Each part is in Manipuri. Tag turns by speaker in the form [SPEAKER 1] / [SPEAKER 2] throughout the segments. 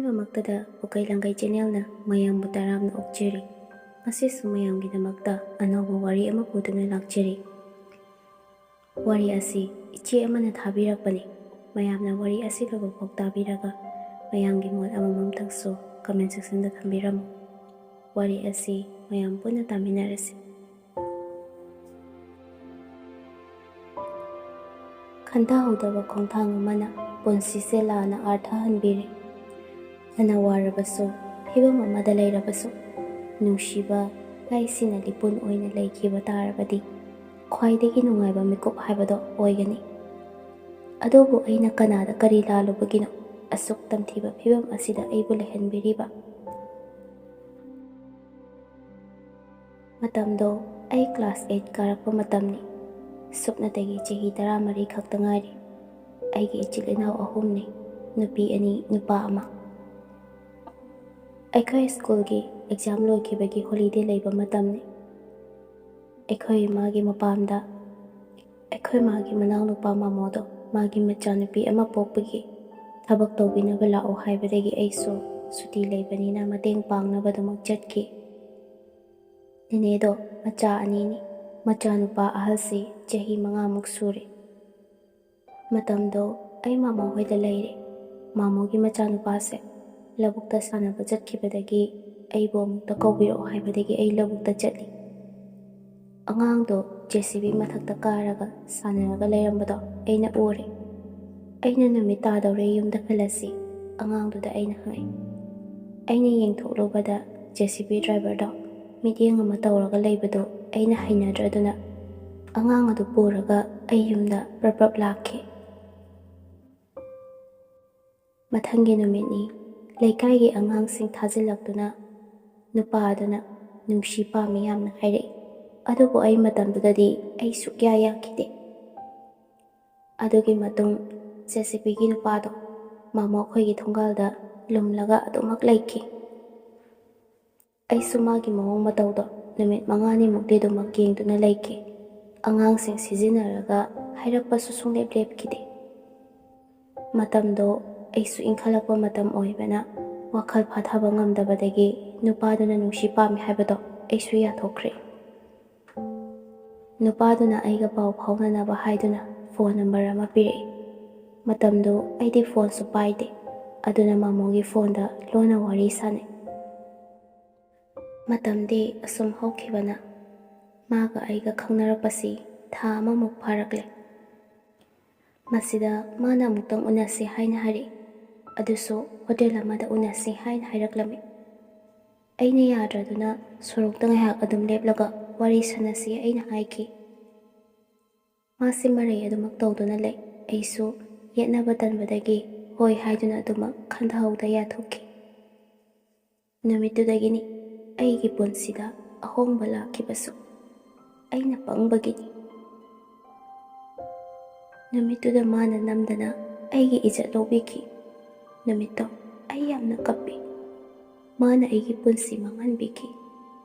[SPEAKER 1] ꯑꯍꯥꯟꯕꯃꯛꯇꯗ ꯄꯨꯀꯩ ꯂꯪꯀꯩ ꯆꯦꯅꯦꯜꯅ ꯃꯌꯥꯝꯕꯨ ꯇꯔꯥꯝꯅ ꯑꯣꯛꯆꯔꯤ꯫ ꯉꯁꯤꯁꯨ ꯃꯌꯥꯝꯒꯤꯗꯃꯛꯇ ꯑꯅꯧꯕ ꯋꯥꯔꯤ ꯑꯃ ꯄꯨꯗꯨꯅ ꯂꯥꯛꯆꯔꯤ꯫ ꯋꯥꯔꯤ ꯑꯁꯤ ꯏꯆꯦ ꯑꯃꯅ ꯊꯥꯕꯤꯔꯛꯄꯅꯤ꯫ ꯃꯌꯥꯝꯅ ꯋꯥꯔꯤ ꯑꯁꯤ ꯂꯣꯏꯕꯐꯥꯎ ꯇꯥꯕꯤꯔꯒ ꯃꯌꯥꯝꯒꯤ ꯃꯣꯠ ꯑꯃꯃꯝꯇꯪꯁꯨ ꯀꯃꯦꯟ ꯁꯦꯛꯁꯟꯗ ꯊꯝꯕꯤꯔꯝꯃꯨ꯫ ꯋꯥꯔꯤ ꯑꯁꯤ ꯃꯌꯥꯝ ꯄꯨꯟꯅ ꯇꯥꯃꯤꯟꯅꯔꯁꯤ꯫ ꯈꯟꯊꯍꯧꯗꯕ ꯈꯣꯡꯊꯥꯡ ꯑꯃꯅ ꯄꯨꯟꯁꯤꯁꯦ ꯂꯥꯟꯅ ꯑꯥꯔꯊꯍꯟꯕꯤꯔꯦ꯫ ꯐꯅ ꯋꯥꯔꯕꯁꯨ, ꯐꯤꯕꯝ ꯑꯃꯗ ꯂꯩꯔꯕꯁꯨ, ꯅꯨꯡꯁꯤꯕ ꯍꯥꯏꯁꯤꯅ ꯂꯤꯄꯨꯟ ꯑꯣꯏꯅ ꯂꯩꯈꯤꯕ ꯇꯥꯔꯕꯗꯤ ꯈ꯭ꯋꯥꯏꯗꯒꯤ ꯅꯨꯡꯉꯥꯏꯕ ꯃꯤꯀꯨꯞ ꯍꯥꯏꯕꯗꯣ ꯑꯣꯏꯒꯅꯤ꯫ ꯑꯗꯨꯕꯨ ꯑꯩꯅ ꯀꯅꯥꯗ ꯀꯔꯤ ꯂꯥꯜꯂꯨꯕꯒꯤꯅꯣ ꯑꯁꯨꯛ ꯇꯝꯊꯤꯕ ꯐꯤꯕꯝ ꯑꯁꯤꯗ ꯑꯩꯕꯨ ꯂꯩꯍꯟꯕꯤꯔꯤꯕ? ꯃꯇꯝꯗꯣ ꯑꯩ ꯀ꯭ꯂꯥꯁ 8 ꯀꯥꯔꯛꯄ ꯃꯇꯝꯅꯤ꯫ ꯁꯨꯞꯅꯇꯒꯤ ꯆꯍꯤ 13 ꯈꯛꯇ ꯉꯥꯏꯔꯤ꯫ ꯑꯩꯒꯤ ꯏꯆꯤꯜ ꯏꯅꯥꯎ 3ꯅꯤ, ꯅꯨꯄꯤ 2, ꯅꯨꯄꯥ 1꯫ ꯑꯩꯈꯣꯏ ꯁ꯭ꯀꯨꯜꯒꯤ ꯑꯦꯛꯖꯥꯝ ꯂꯣꯏꯈꯤꯕꯒꯤ ꯍꯣꯂꯤꯗꯦ ꯂꯩꯕ ꯃꯇꯝꯅꯤ꯫ ꯑꯩꯈꯣꯏ ꯏꯃꯥꯒꯤ ꯃꯄꯥꯝꯗ ꯑꯩꯈꯣꯏ ꯃꯥꯒꯤ ꯃꯅꯥꯎꯅꯨꯄꯥ ꯃꯃꯣꯗꯣ ꯃꯥꯒꯤ ꯃꯆꯥꯅꯨꯄꯤ ꯑꯃ ꯄꯣꯛꯄꯒꯤ ꯊꯕꯛ ꯇꯧꯕꯤꯅꯕ ꯂꯥꯛꯑꯣ ꯍꯥꯏꯕꯗꯒꯤ ꯑꯩꯁꯨ ꯁꯨꯇꯤ ꯂꯩꯕꯅꯤꯅ ꯃꯇꯦꯡ ꯄꯥꯡꯅꯕꯗꯃꯛ ꯆꯠꯈꯤ꯫ ꯅꯦꯅꯦꯗꯣ ꯃꯆꯥ 2ꯅꯤ꯫ ꯃꯆꯥꯅꯨꯄꯥ ꯑꯍꯜꯁꯤ ꯆꯍꯤ 5ꯃꯨꯛ ꯁꯨꯔꯦ꯫ ꯃꯇꯝꯗꯣ ꯑꯩ ꯃꯥꯃꯣ ꯍꯣꯏꯗ ꯂꯩꯔꯦ꯫ ꯃꯥꯃꯣꯒꯤ ꯃꯆꯥꯅꯨꯄꯥꯁꯦ ꯂꯧꯕꯨꯛꯇ ꯁꯥꯟꯅꯕ ꯆꯠꯈꯤꯕꯗꯒꯤ ꯑꯩꯕꯨ ꯑꯃꯨꯛꯇ ꯀꯧꯕꯤꯔꯛꯑꯣ ꯍꯥꯏꯕꯗꯒꯤ ꯑꯩ ꯂꯧꯕꯨꯛꯇ ꯆꯠꯂꯤ꯫ ꯑꯉꯥꯡꯗꯣ JCB ꯃꯊꯛꯇ ꯀꯥꯔꯒ ꯁꯥꯟꯅꯔꯒ ꯂꯩꯔꯝꯕꯗꯣ ꯑꯩꯅ ꯎꯔꯦ꯫ ꯑꯩꯅ ꯅꯨꯃꯤꯠ ꯇꯥꯗꯧꯔꯦ ꯌꯨꯝꯗ ꯍꯜꯂꯁꯤ ꯑꯉꯥꯡꯗꯨꯗ ꯑꯩꯅ ꯍꯪꯉꯦ꯫ ꯑꯩꯅ ꯌꯦꯡꯊꯣꯛꯂꯨꯕꯗ JCB ꯗ꯭ꯔꯥꯏꯚꯔꯗꯣ ꯃꯤꯠꯌꯦꯡ ꯑꯃ ꯇꯧꯔꯒ ꯂꯩꯕꯗꯣ ꯑꯩꯅ ꯍꯩꯅꯗ꯭ꯔꯗꯨꯅ ꯑꯉꯥꯡ ꯑꯗꯨ ꯄꯨꯔꯒ ꯑꯩ ꯌꯨꯝꯗ ꯄ꯭ꯔꯞ ꯂꯥꯛꯈꯤ꯫ ꯃꯊꯪꯒꯤ ꯅꯨꯃꯤꯠꯅꯤ꯫ ꯂꯩꯀꯥꯏꯒꯤ ꯑꯉꯥꯡꯁꯤꯡ ꯊꯥꯖꯤꯜꯂꯛꯇꯨꯅ ꯅꯨꯄꯥ ꯑꯗꯨꯅ ꯅꯨꯡꯁꯤ ꯄꯥꯝꯃꯤ ꯌꯥꯝꯅ ꯍꯥꯏꯔꯛꯏ꯫ ꯑꯗꯨꯕꯨ ꯑꯩ ꯃꯇꯝꯗꯨꯗꯗꯤ ꯑꯩ ꯁꯨꯛꯌꯥ ꯌꯥꯈꯤꯗꯦ꯫ ꯑꯗꯨꯒꯤ ꯃꯇꯨꯡ JCBꯒꯤ ꯅꯨꯄꯥꯗꯣ ꯃꯥꯃꯣ ꯑꯩꯈꯣꯏꯒꯤ ꯊꯣꯡꯒꯥꯜꯗ ꯂꯨꯝꯂꯒ ꯑꯗꯨꯃꯛ ꯂꯩꯈꯤ꯫ ꯑꯩꯁꯨ ꯃꯥꯒꯤ ꯃꯑꯣꯡ ꯃꯇꯧꯗꯣ ꯅꯨꯃꯤꯠ 5ꯅꯤꯃꯨꯛꯇꯤ ꯑꯗꯨꯃꯛ ꯌꯦꯡꯗꯨꯅ ꯂꯩꯈꯤ꯫ ꯑꯉꯥꯡꯁꯤꯡ ꯁꯤꯖꯤꯟꯅꯔꯒ ꯍꯥꯏꯔꯛꯄꯁꯨ ꯁꯨꯡꯂꯦꯞ ꯂꯦꯞꯈꯤꯗꯦ꯫ ꯃꯇꯝꯗꯣ ꯑꯩꯁꯨ ꯏꯟꯈꯠꯂꯛꯄ ꯃꯇꯝ ꯑꯣꯏꯕꯅ ꯋꯥꯈꯜ ꯐꯥꯊꯕ ꯉꯝꯗꯕꯗꯒꯤ ꯅꯨꯄꯥꯗꯨꯅ ꯅꯨꯡꯁꯤ ꯄꯥꯝꯃꯤ ꯍꯥꯏꯕꯗꯣ ꯑꯩꯁꯨ ꯌꯥꯊꯣꯛꯈ꯭ꯔꯦ꯫ ꯅꯨꯄꯥꯗꯨꯅ ꯑꯩꯒ ꯄꯥꯎ ꯐꯥꯎꯅꯅꯕ ꯍꯥꯏꯗꯨꯅ ꯐꯣꯟ ꯅꯝꯕꯔ ꯑꯃ ꯄꯤꯔꯛꯏ꯫ ꯃꯇꯝꯗꯣ ꯑꯩꯗꯤ ꯐꯣꯟꯁꯨ ꯄꯥꯏꯗꯦ, ꯑꯗꯨꯅ ꯃꯥꯃꯣꯒꯤ ꯐꯣꯟꯗ ꯂꯣꯟꯅ ꯋꯥꯔꯤ ꯁꯥꯟꯅꯩ꯫ ꯃꯇꯝꯗꯤ ꯑꯁꯨꯝ ꯍꯧꯈꯤꯕꯅ ꯃꯥꯒ ꯑꯩꯒ ꯈꯪꯅꯔꯛꯄꯁꯤ ꯊꯥ ꯑꯃꯃꯨꯛ ꯐꯥꯔꯛꯂꯦ꯫ ꯃꯁꯤꯗ ꯃꯥꯅ ꯑꯃꯨꯛꯇꯪ ꯎꯅꯁꯤ ꯍꯥꯏꯅ ꯍꯥꯏꯔꯛꯏ꯫ ꯑꯗꯨꯁꯨ ꯍꯣꯇꯦꯜ ꯑꯃꯗ ꯎꯅꯁꯤ ꯍꯥꯏꯅ ꯍꯥꯏꯔꯛꯂꯝꯃꯤ꯫ ꯑꯩꯅ ꯌꯥꯗ꯭ꯔꯗꯨꯅ ꯁꯣꯔꯣꯛꯇ ꯉꯥꯏꯍꯥꯛ ꯑꯗꯨꯝ ꯂꯦꯞꯂꯒ ꯋꯥꯔꯤ ꯁꯥꯟꯅꯁꯤ ꯑꯩꯅ ꯍꯥꯏꯈꯤ꯫ ꯃꯥꯁꯤ ꯃꯔꯩ ꯑꯗꯨꯃꯛ ꯇꯧꯗꯨꯅ ꯂꯩ꯫ ꯑꯩꯁꯨ ꯌꯦꯠꯅꯕ ꯇꯟꯕꯗꯒꯤ ꯍꯣꯏ ꯍꯥꯏꯗꯨꯅ ꯑꯗꯨꯃꯛ ꯈꯟꯊꯍꯧꯗ ꯌꯥꯊꯣꯛꯈꯤ꯫ ꯅꯨꯃꯤꯠꯇꯨꯗꯒꯤꯅꯤ ꯑꯩꯒꯤ ꯄꯨꯟꯁꯤꯗ ꯑꯍꯣꯡꯕ ꯂꯥꯛꯈꯤꯕꯁꯨ ꯑꯩꯅ ꯄꯪꯕꯒꯤꯅꯤ꯫ ꯅꯨꯃꯤꯠꯇꯨꯗ ꯃꯥꯅ ꯅꯝꯗꯅ ꯑꯩꯒꯤ ꯏꯖꯠ ꯂꯧꯕꯤꯈꯤ꯫ ꯅꯨꯃꯤꯠꯇꯣ ꯑꯩ ꯌꯥꯝꯅ ꯀꯞꯄꯤ꯫ ꯃꯥꯅ ꯑꯩꯒꯤ ꯄꯨꯟꯁꯤ ꯃꯥꯡꯍꯟꯕꯤꯈꯤ꯫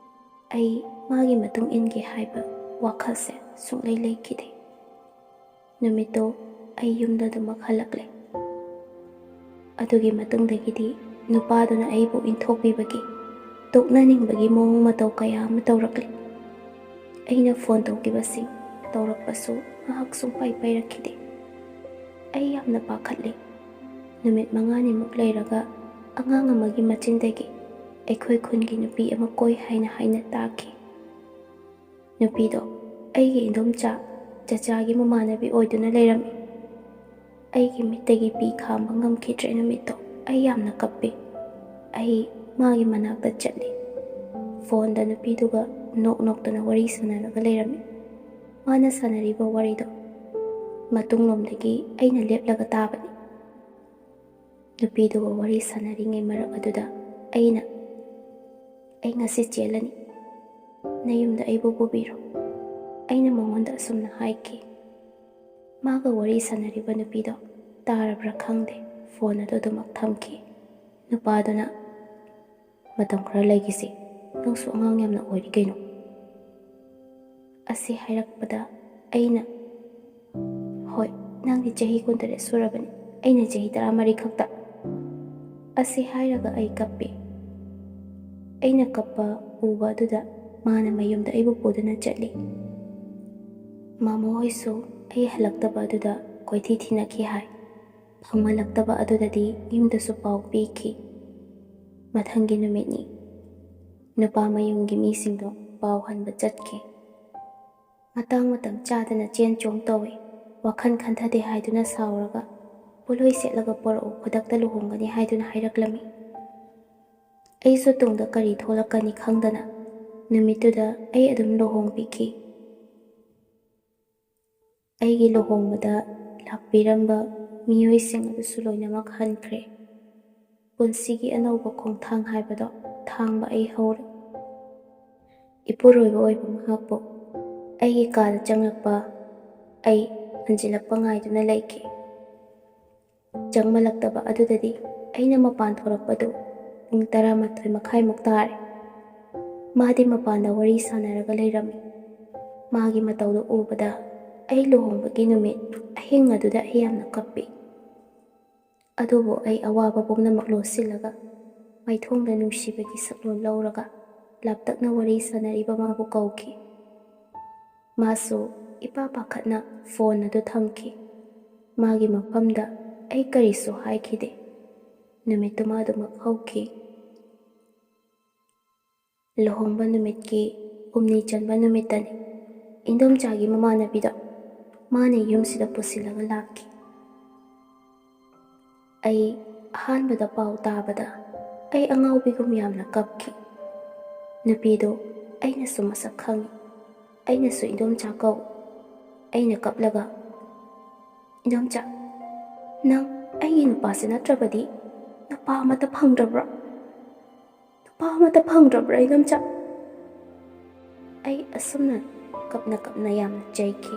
[SPEAKER 1] ꯑꯩ ꯃꯥꯒꯤ ꯃꯇꯨꯡ ꯏꯟꯒꯦ ꯍꯥꯏꯕ ꯋꯥꯈꯜꯁꯦ ꯁꯨꯡꯂꯩ ꯂꯩꯈꯤꯗꯦ꯫ ꯅꯨꯃꯤꯠꯇꯣ ꯑꯩ ꯌꯨꯝꯗ ꯑꯗꯨꯃꯛ ꯍꯜꯂꯛꯂꯦ꯫ ꯑꯗꯨꯒꯤ ꯃꯇꯨꯡꯗꯒꯤꯗꯤ ꯅꯨꯄꯥꯗꯨꯅ ꯑꯩꯕꯨ ꯏꯟꯊꯣꯛꯄꯤꯕꯒꯤ, ꯇꯣꯛꯅꯅꯤꯡꯕꯒꯤ ꯃꯑꯣꯡ ꯃꯇꯧ ꯀꯌꯥ ꯑꯃ ꯇꯧꯔꯛꯂꯤ꯫ ꯑꯩꯅ ꯐꯣꯟ ꯇꯧꯈꯤꯕꯁꯤꯡ ꯇꯧꯔꯛꯄꯁꯨ ꯉꯥꯏꯍꯥꯛ ꯁꯨꯡꯄꯥꯏ ꯄꯥꯏꯔꯛꯈꯤꯗꯦ꯫ ꯑꯩ ꯌꯥꯝꯅ ꯄꯥꯈꯠꯂꯤ꯫ ꯅꯨꯃꯤꯠ 5ꯅꯤꯃꯨꯛ ꯂꯩꯔꯒ ꯑꯉꯥꯡ ꯑꯃꯒꯤ ꯃꯆꯤꯟꯗꯒꯤ ꯑꯩꯈꯣꯏ ꯈꯨꯟꯒꯤ ꯅꯨꯄꯤ ꯑꯃ ꯀꯣꯏ ꯍꯥꯏꯅ ꯇꯥꯈꯤ꯫ ꯅꯨꯄꯤꯗꯣ ꯑꯩꯒꯤ ꯏꯟꯗꯣꯝꯆꯥ ꯆꯆꯥꯒꯤ ꯃꯃꯥꯟꯅꯕꯤ ꯑꯣꯏꯗꯨꯅ ꯂꯩꯔꯝꯃꯤ꯫ ꯑꯩꯒꯤ ꯃꯤꯠꯇꯒꯤ ꯄꯤ ꯈꯥꯝꯕ ꯉꯝꯈꯤꯗ꯭ꯔꯦ ꯅꯨꯃꯤꯠꯇꯣ ꯑꯩ ꯌꯥꯝꯅ ꯀꯞꯄꯤ꯫ ꯑꯩ ꯃꯥꯒꯤ ꯃꯅꯥꯛꯇ ꯆꯠꯂꯤ꯫ ꯐꯣꯟꯗ ꯅꯨꯄꯤꯗꯨꯒ ꯅꯣꯛꯇꯨꯅ ꯋꯥꯔꯤ ꯁꯥꯟꯅꯔꯒ ꯂꯩꯔꯝꯃꯤ꯫ ꯃꯥꯅ ꯁꯥꯟꯅꯔꯤꯕ ꯋꯥꯔꯤꯗꯣ ꯃꯇꯨꯡꯂꯣꯝꯗꯒꯤ ꯑꯩꯅ ꯂꯦꯞꯂꯒ ꯇꯥꯕꯅꯤ꯫ ꯅꯨꯄꯤꯗꯨꯒ ꯋꯥꯔꯤ ꯁꯥꯟꯅꯔꯤꯉꯩ ꯃꯔꯛ ꯑꯗꯨꯗ ꯑꯩ ꯉꯁꯤ ꯆꯦꯜꯂꯅꯤ, ꯅꯌꯨꯝꯗ ꯑꯩꯕꯨ ꯄꯨꯕꯤꯔꯣ, ꯑꯩꯅ ꯃꯉꯣꯟꯗ ꯑꯁꯨꯝꯅ ꯍꯥꯏꯈꯤ꯫ ꯃꯥꯒ ꯋꯥꯔꯤ ꯁꯥꯟꯅꯔꯤꯕ ꯅꯨꯄꯤꯗꯣ ꯇꯥꯔꯕ꯭ꯔꯥ ꯈꯪꯗꯦ, ꯐꯣꯟ ꯑꯗꯨ ꯑꯗꯨꯃꯛ ꯊꯝꯈꯤ꯫ ꯅꯨꯄꯥꯗꯨꯅ ꯃꯇꯝ ꯈꯔ ꯂꯩꯈꯤꯁꯤ, ꯅꯪꯁꯨ ꯑꯉꯥꯡ ꯌꯥꯝꯅ ꯑꯣꯏꯔꯤ ꯀꯩꯅꯣ? ꯑꯁꯤ ꯍꯥꯏꯔꯛꯄꯗ ꯑꯩꯅ ꯍꯣꯏ, ꯅꯪꯗꯤ ꯆꯍꯤ 19 ꯁꯨꯔꯕꯅꯤ, ꯑꯩꯅ ꯆꯍꯤ 13 ꯈꯛꯇ꯫ ꯑꯁꯤ ꯍꯥꯏꯔꯒ ꯑꯩ ꯀꯞꯄꯤ꯫ ꯑꯩꯅ ꯀꯞꯄ ꯎꯕ ꯑꯗꯨꯗ ꯃꯥꯅ ꯃꯌꯨꯝꯗ ꯑꯩꯕꯨ ꯄꯨꯗꯨꯅ ꯆꯠꯂꯤ꯫ ꯃꯥꯃꯣ ꯍꯣꯏꯁꯨ ꯑꯩ ꯍꯜꯂꯛꯇꯕ ꯑꯗꯨꯗ ꯀꯣꯏꯊꯤ ꯊꯤꯅꯈꯤ ꯍꯥꯏ꯫ ꯐꯪꯍꯜꯂꯛꯇꯕ ꯑꯗꯨꯗꯗꯤ ꯌꯨꯝꯗꯁꯨ ꯄꯥꯎ ꯄꯤꯈꯤ꯫ ꯃꯊꯪꯒꯤ ꯅꯨꯃꯤꯠꯅꯤ ꯅꯨꯄꯥ ꯃꯌꯨꯝꯒꯤ ꯃꯤꯁꯤꯡꯗꯣ ꯄꯥꯎ ꯍꯟꯕ ꯆꯠꯈꯤ꯫ ꯃꯇꯥꯡ ꯃꯇꯝ ꯆꯥꯗꯅ ꯆꯦꯟ ꯆꯣꯡ ꯇꯧꯏ꯫ ꯋꯥꯈꯜ ꯈꯟꯊꯗꯦ ꯍꯥꯏꯗꯨꯅ ꯁꯥꯎꯔꯒ ꯄꯣꯠꯂꯣꯏ ꯁꯦꯠꯂꯒ ꯄꯣꯔꯛꯎ ꯈꯨꯗꯛꯇ ꯂꯨꯍꯣꯡꯒꯅꯤ ꯍꯥꯏꯗꯨꯅ ꯍꯥꯏꯔꯛꯂꯝꯃꯤ꯫ ꯑꯩꯁꯨ ꯇꯨꯡꯗ ꯀꯔꯤ ꯊꯣꯛꯂꯛꯀꯅꯤ ꯈꯪꯗꯅ ꯅꯨꯃꯤꯠꯇꯨꯗ ꯑꯩ ꯑꯗꯨꯝ ꯂꯨꯍꯣꯡꯕꯤꯈꯤ꯫ ꯑꯩꯒꯤ ꯂꯨꯍꯣꯡꯕꯗ ꯂꯥꯛꯄꯤꯔꯝꯕ ꯃꯤꯑꯣꯏꯁꯤꯡ ꯑꯗꯨꯁꯨ ꯂꯣꯏꯅꯃꯛ ꯍꯟꯈ꯭ꯔꯦ꯫ ꯄꯨꯟꯁꯤꯒꯤ ꯑꯅꯧꯕ ꯈꯣꯡꯊꯥꯡ ꯍꯥꯏꯕꯗꯣ ꯊꯥꯡꯕ ꯑꯩ ꯍꯧꯔꯦ꯫ ꯏꯄꯨꯔꯣꯏꯕ ꯑꯣꯏꯕ ꯃꯍꯥꯛꯄꯨ ꯑꯩꯒꯤ ꯀꯥꯗ ꯆꯪꯂꯛꯄ ꯑꯩ ꯍꯟꯖꯤꯜꯂꯛꯄ ꯉꯥꯏꯗꯨꯅ ꯂꯩꯈꯤ꯫ ꯆꯪꯃꯜꯂꯛꯇꯕ ꯑꯗꯨꯗꯗꯤ ꯑꯩꯅ ꯃꯄꯥꯟ ꯊꯣꯔꯛꯄꯗꯨ ꯄꯨꯡ 11:30 ꯇꯥꯔꯦ꯫ ꯃꯥꯗꯤ ꯃꯄꯥꯟꯗ ꯋꯥꯔꯤ ꯁꯥꯟꯅꯔꯒ ꯂꯩꯔꯝꯃꯤ꯫ ꯃꯥꯒꯤ ꯃꯇꯧꯗꯨ ꯎꯕꯗ ꯑꯩ ꯂꯨꯍꯣꯡꯕꯒꯤ ꯅꯨꯃꯤꯠ ꯑꯍꯤꯡ ꯑꯗꯨꯗ ꯑꯩ ꯌꯥꯝꯅ ꯀꯞꯄꯤ꯫ ꯑꯗꯨꯕꯨ ꯑꯩ ꯑꯋꯥꯕ ꯄꯨꯝꯅꯃꯛ ꯂꯣꯠꯁꯤꯜꯂꯒ ꯃꯥꯏꯊꯣꯡꯗ ꯅꯨꯡꯁꯤꯕꯒꯤ ꯁꯛꯂꯣꯟ ꯂꯧꯔꯒ ꯂꯥꯞꯇꯛꯅ ꯋꯥꯔꯤ ꯁꯥꯟꯅꯔꯤꯕ ꯃꯥꯕꯨ ꯀꯧꯈꯤ꯫ ꯃꯥꯁꯨ ꯏꯄꯥ ꯄꯥꯈꯠꯅ ꯐꯣꯟ ꯑꯗꯨ ꯊꯝꯈꯤ꯫ ꯃꯥꯒꯤ ꯃꯐꯝꯗ ꯑꯩ ꯀꯔꯤꯁꯨ ꯍꯥꯏꯈꯤꯗꯦ꯫ ꯅꯨꯃꯤꯠꯇꯨꯃ ꯑꯗꯨꯃꯛ ꯍꯧꯈꯤ꯫ ꯂꯨꯍꯣꯡꯕ ꯅꯨꯃꯤꯠꯀꯤ ꯍꯨꯝꯅꯤ ꯆꯟꯕ ꯅꯨꯃꯤꯠꯇꯅꯤ ꯏꯟꯗꯣꯝꯆꯥꯒꯤ ꯃꯃꯥꯟꯅꯕꯤꯗꯣ ꯃꯥꯅ ꯌꯨꯝꯁꯤꯗ ꯄꯨꯁꯤꯜꯂꯒ ꯂꯥꯛꯈꯤ꯫ ꯑꯩ ꯑꯍꯥꯟꯕꯗ ꯄꯥꯎ ꯇꯥꯕꯗ ꯑꯩ ꯑꯉꯥꯎꯕꯤꯒꯨꯝ ꯌꯥꯝꯅ ꯀꯞꯈꯤ꯫ ꯅꯨꯄꯤꯗꯣ ꯑꯩꯅꯁꯨ ꯃꯁꯛ ꯈꯪꯉꯤ꯫ ꯑꯩꯅꯁꯨ ꯏꯟꯗꯣꯝꯆꯥ ꯀꯧꯏ꯫ ꯑꯩꯅ ꯀꯞꯂꯒ "ꯏꯟꯗꯣꯝꯆꯥ, ꯅꯪ ꯑꯩꯒꯤ ꯅꯨꯄꯥꯁꯦ ꯅꯠꯇ꯭ꯔꯕꯗꯤ ꯅꯨꯄꯥ ꯑꯃꯠꯇ ꯐꯪꯗ꯭ꯔꯕ꯭ꯔꯥ? ꯅꯨꯄꯥ ꯑꯃꯠꯇ ꯐꯪꯗ꯭ꯔꯕ꯭ꯔꯥ ꯏꯟꯗꯣꯝꯆꯥ?" ꯑꯩ ꯑꯁꯨꯝꯅ ꯀꯞꯅ ꯀꯞꯅ ꯌꯥꯝꯅ ꯆꯩꯈꯤ꯫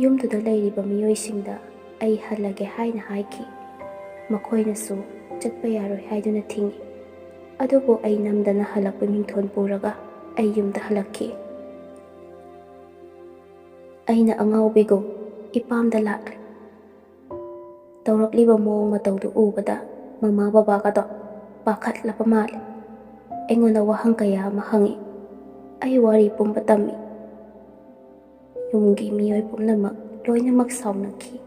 [SPEAKER 1] ꯌꯨꯝꯗꯨꯗ ꯂꯩꯔꯤꯕ ꯃꯤꯑꯣꯏꯁꯤꯡꯗ ꯑꯩ ꯍꯜꯂꯒꯦ ꯍꯥꯏꯅ ꯍꯥꯏꯈꯤ꯫ ꯃꯈꯣꯏꯅꯁꯨ ꯆꯠꯄ ꯌꯥꯔꯣꯏ ꯍꯥꯏꯗꯨꯅ ꯊꯤꯡꯉꯤ꯫ ꯑꯗꯨꯕꯨ ꯑꯩ ꯅꯝꯗꯅ ꯍꯜꯂꯛꯄ ꯃꯤꯡꯊꯣꯟ ꯄꯨꯔꯒ ꯑꯩ ꯌꯨꯝꯗ ꯍꯜꯂꯛꯈꯤ꯫ ꯑꯩꯅ ꯑꯉꯥꯎꯕꯤꯒꯨꯝ ꯏꯄꯥꯝꯗ ꯂꯥꯛꯂꯤ꯫ ꯇꯧꯔꯛꯂꯤꯕ ꯃꯑꯣꯡ ꯃꯇꯧꯗꯨ ꯎꯕꯗ ꯃꯃꯥ ꯕꯕꯥꯒꯗꯣ ꯄꯥꯈꯠꯂꯕ ꯃꯥꯜꯂꯤ꯫ ꯑꯩꯉꯣꯟꯗ ꯋꯥꯍꯪ ꯀꯌꯥ ꯑꯃ ꯍꯪꯉꯤ꯫ ꯑꯩ ꯋꯥꯔꯤ ꯄꯨꯝꯕ ꯇꯝꯃꯤ꯫ ꯌꯨꯝꯒꯤ ꯃꯤꯑꯣꯏ ꯄꯨꯝꯅꯃꯛ ꯂꯣꯏꯅꯃꯛ ꯁꯥꯎꯅꯈꯤ꯫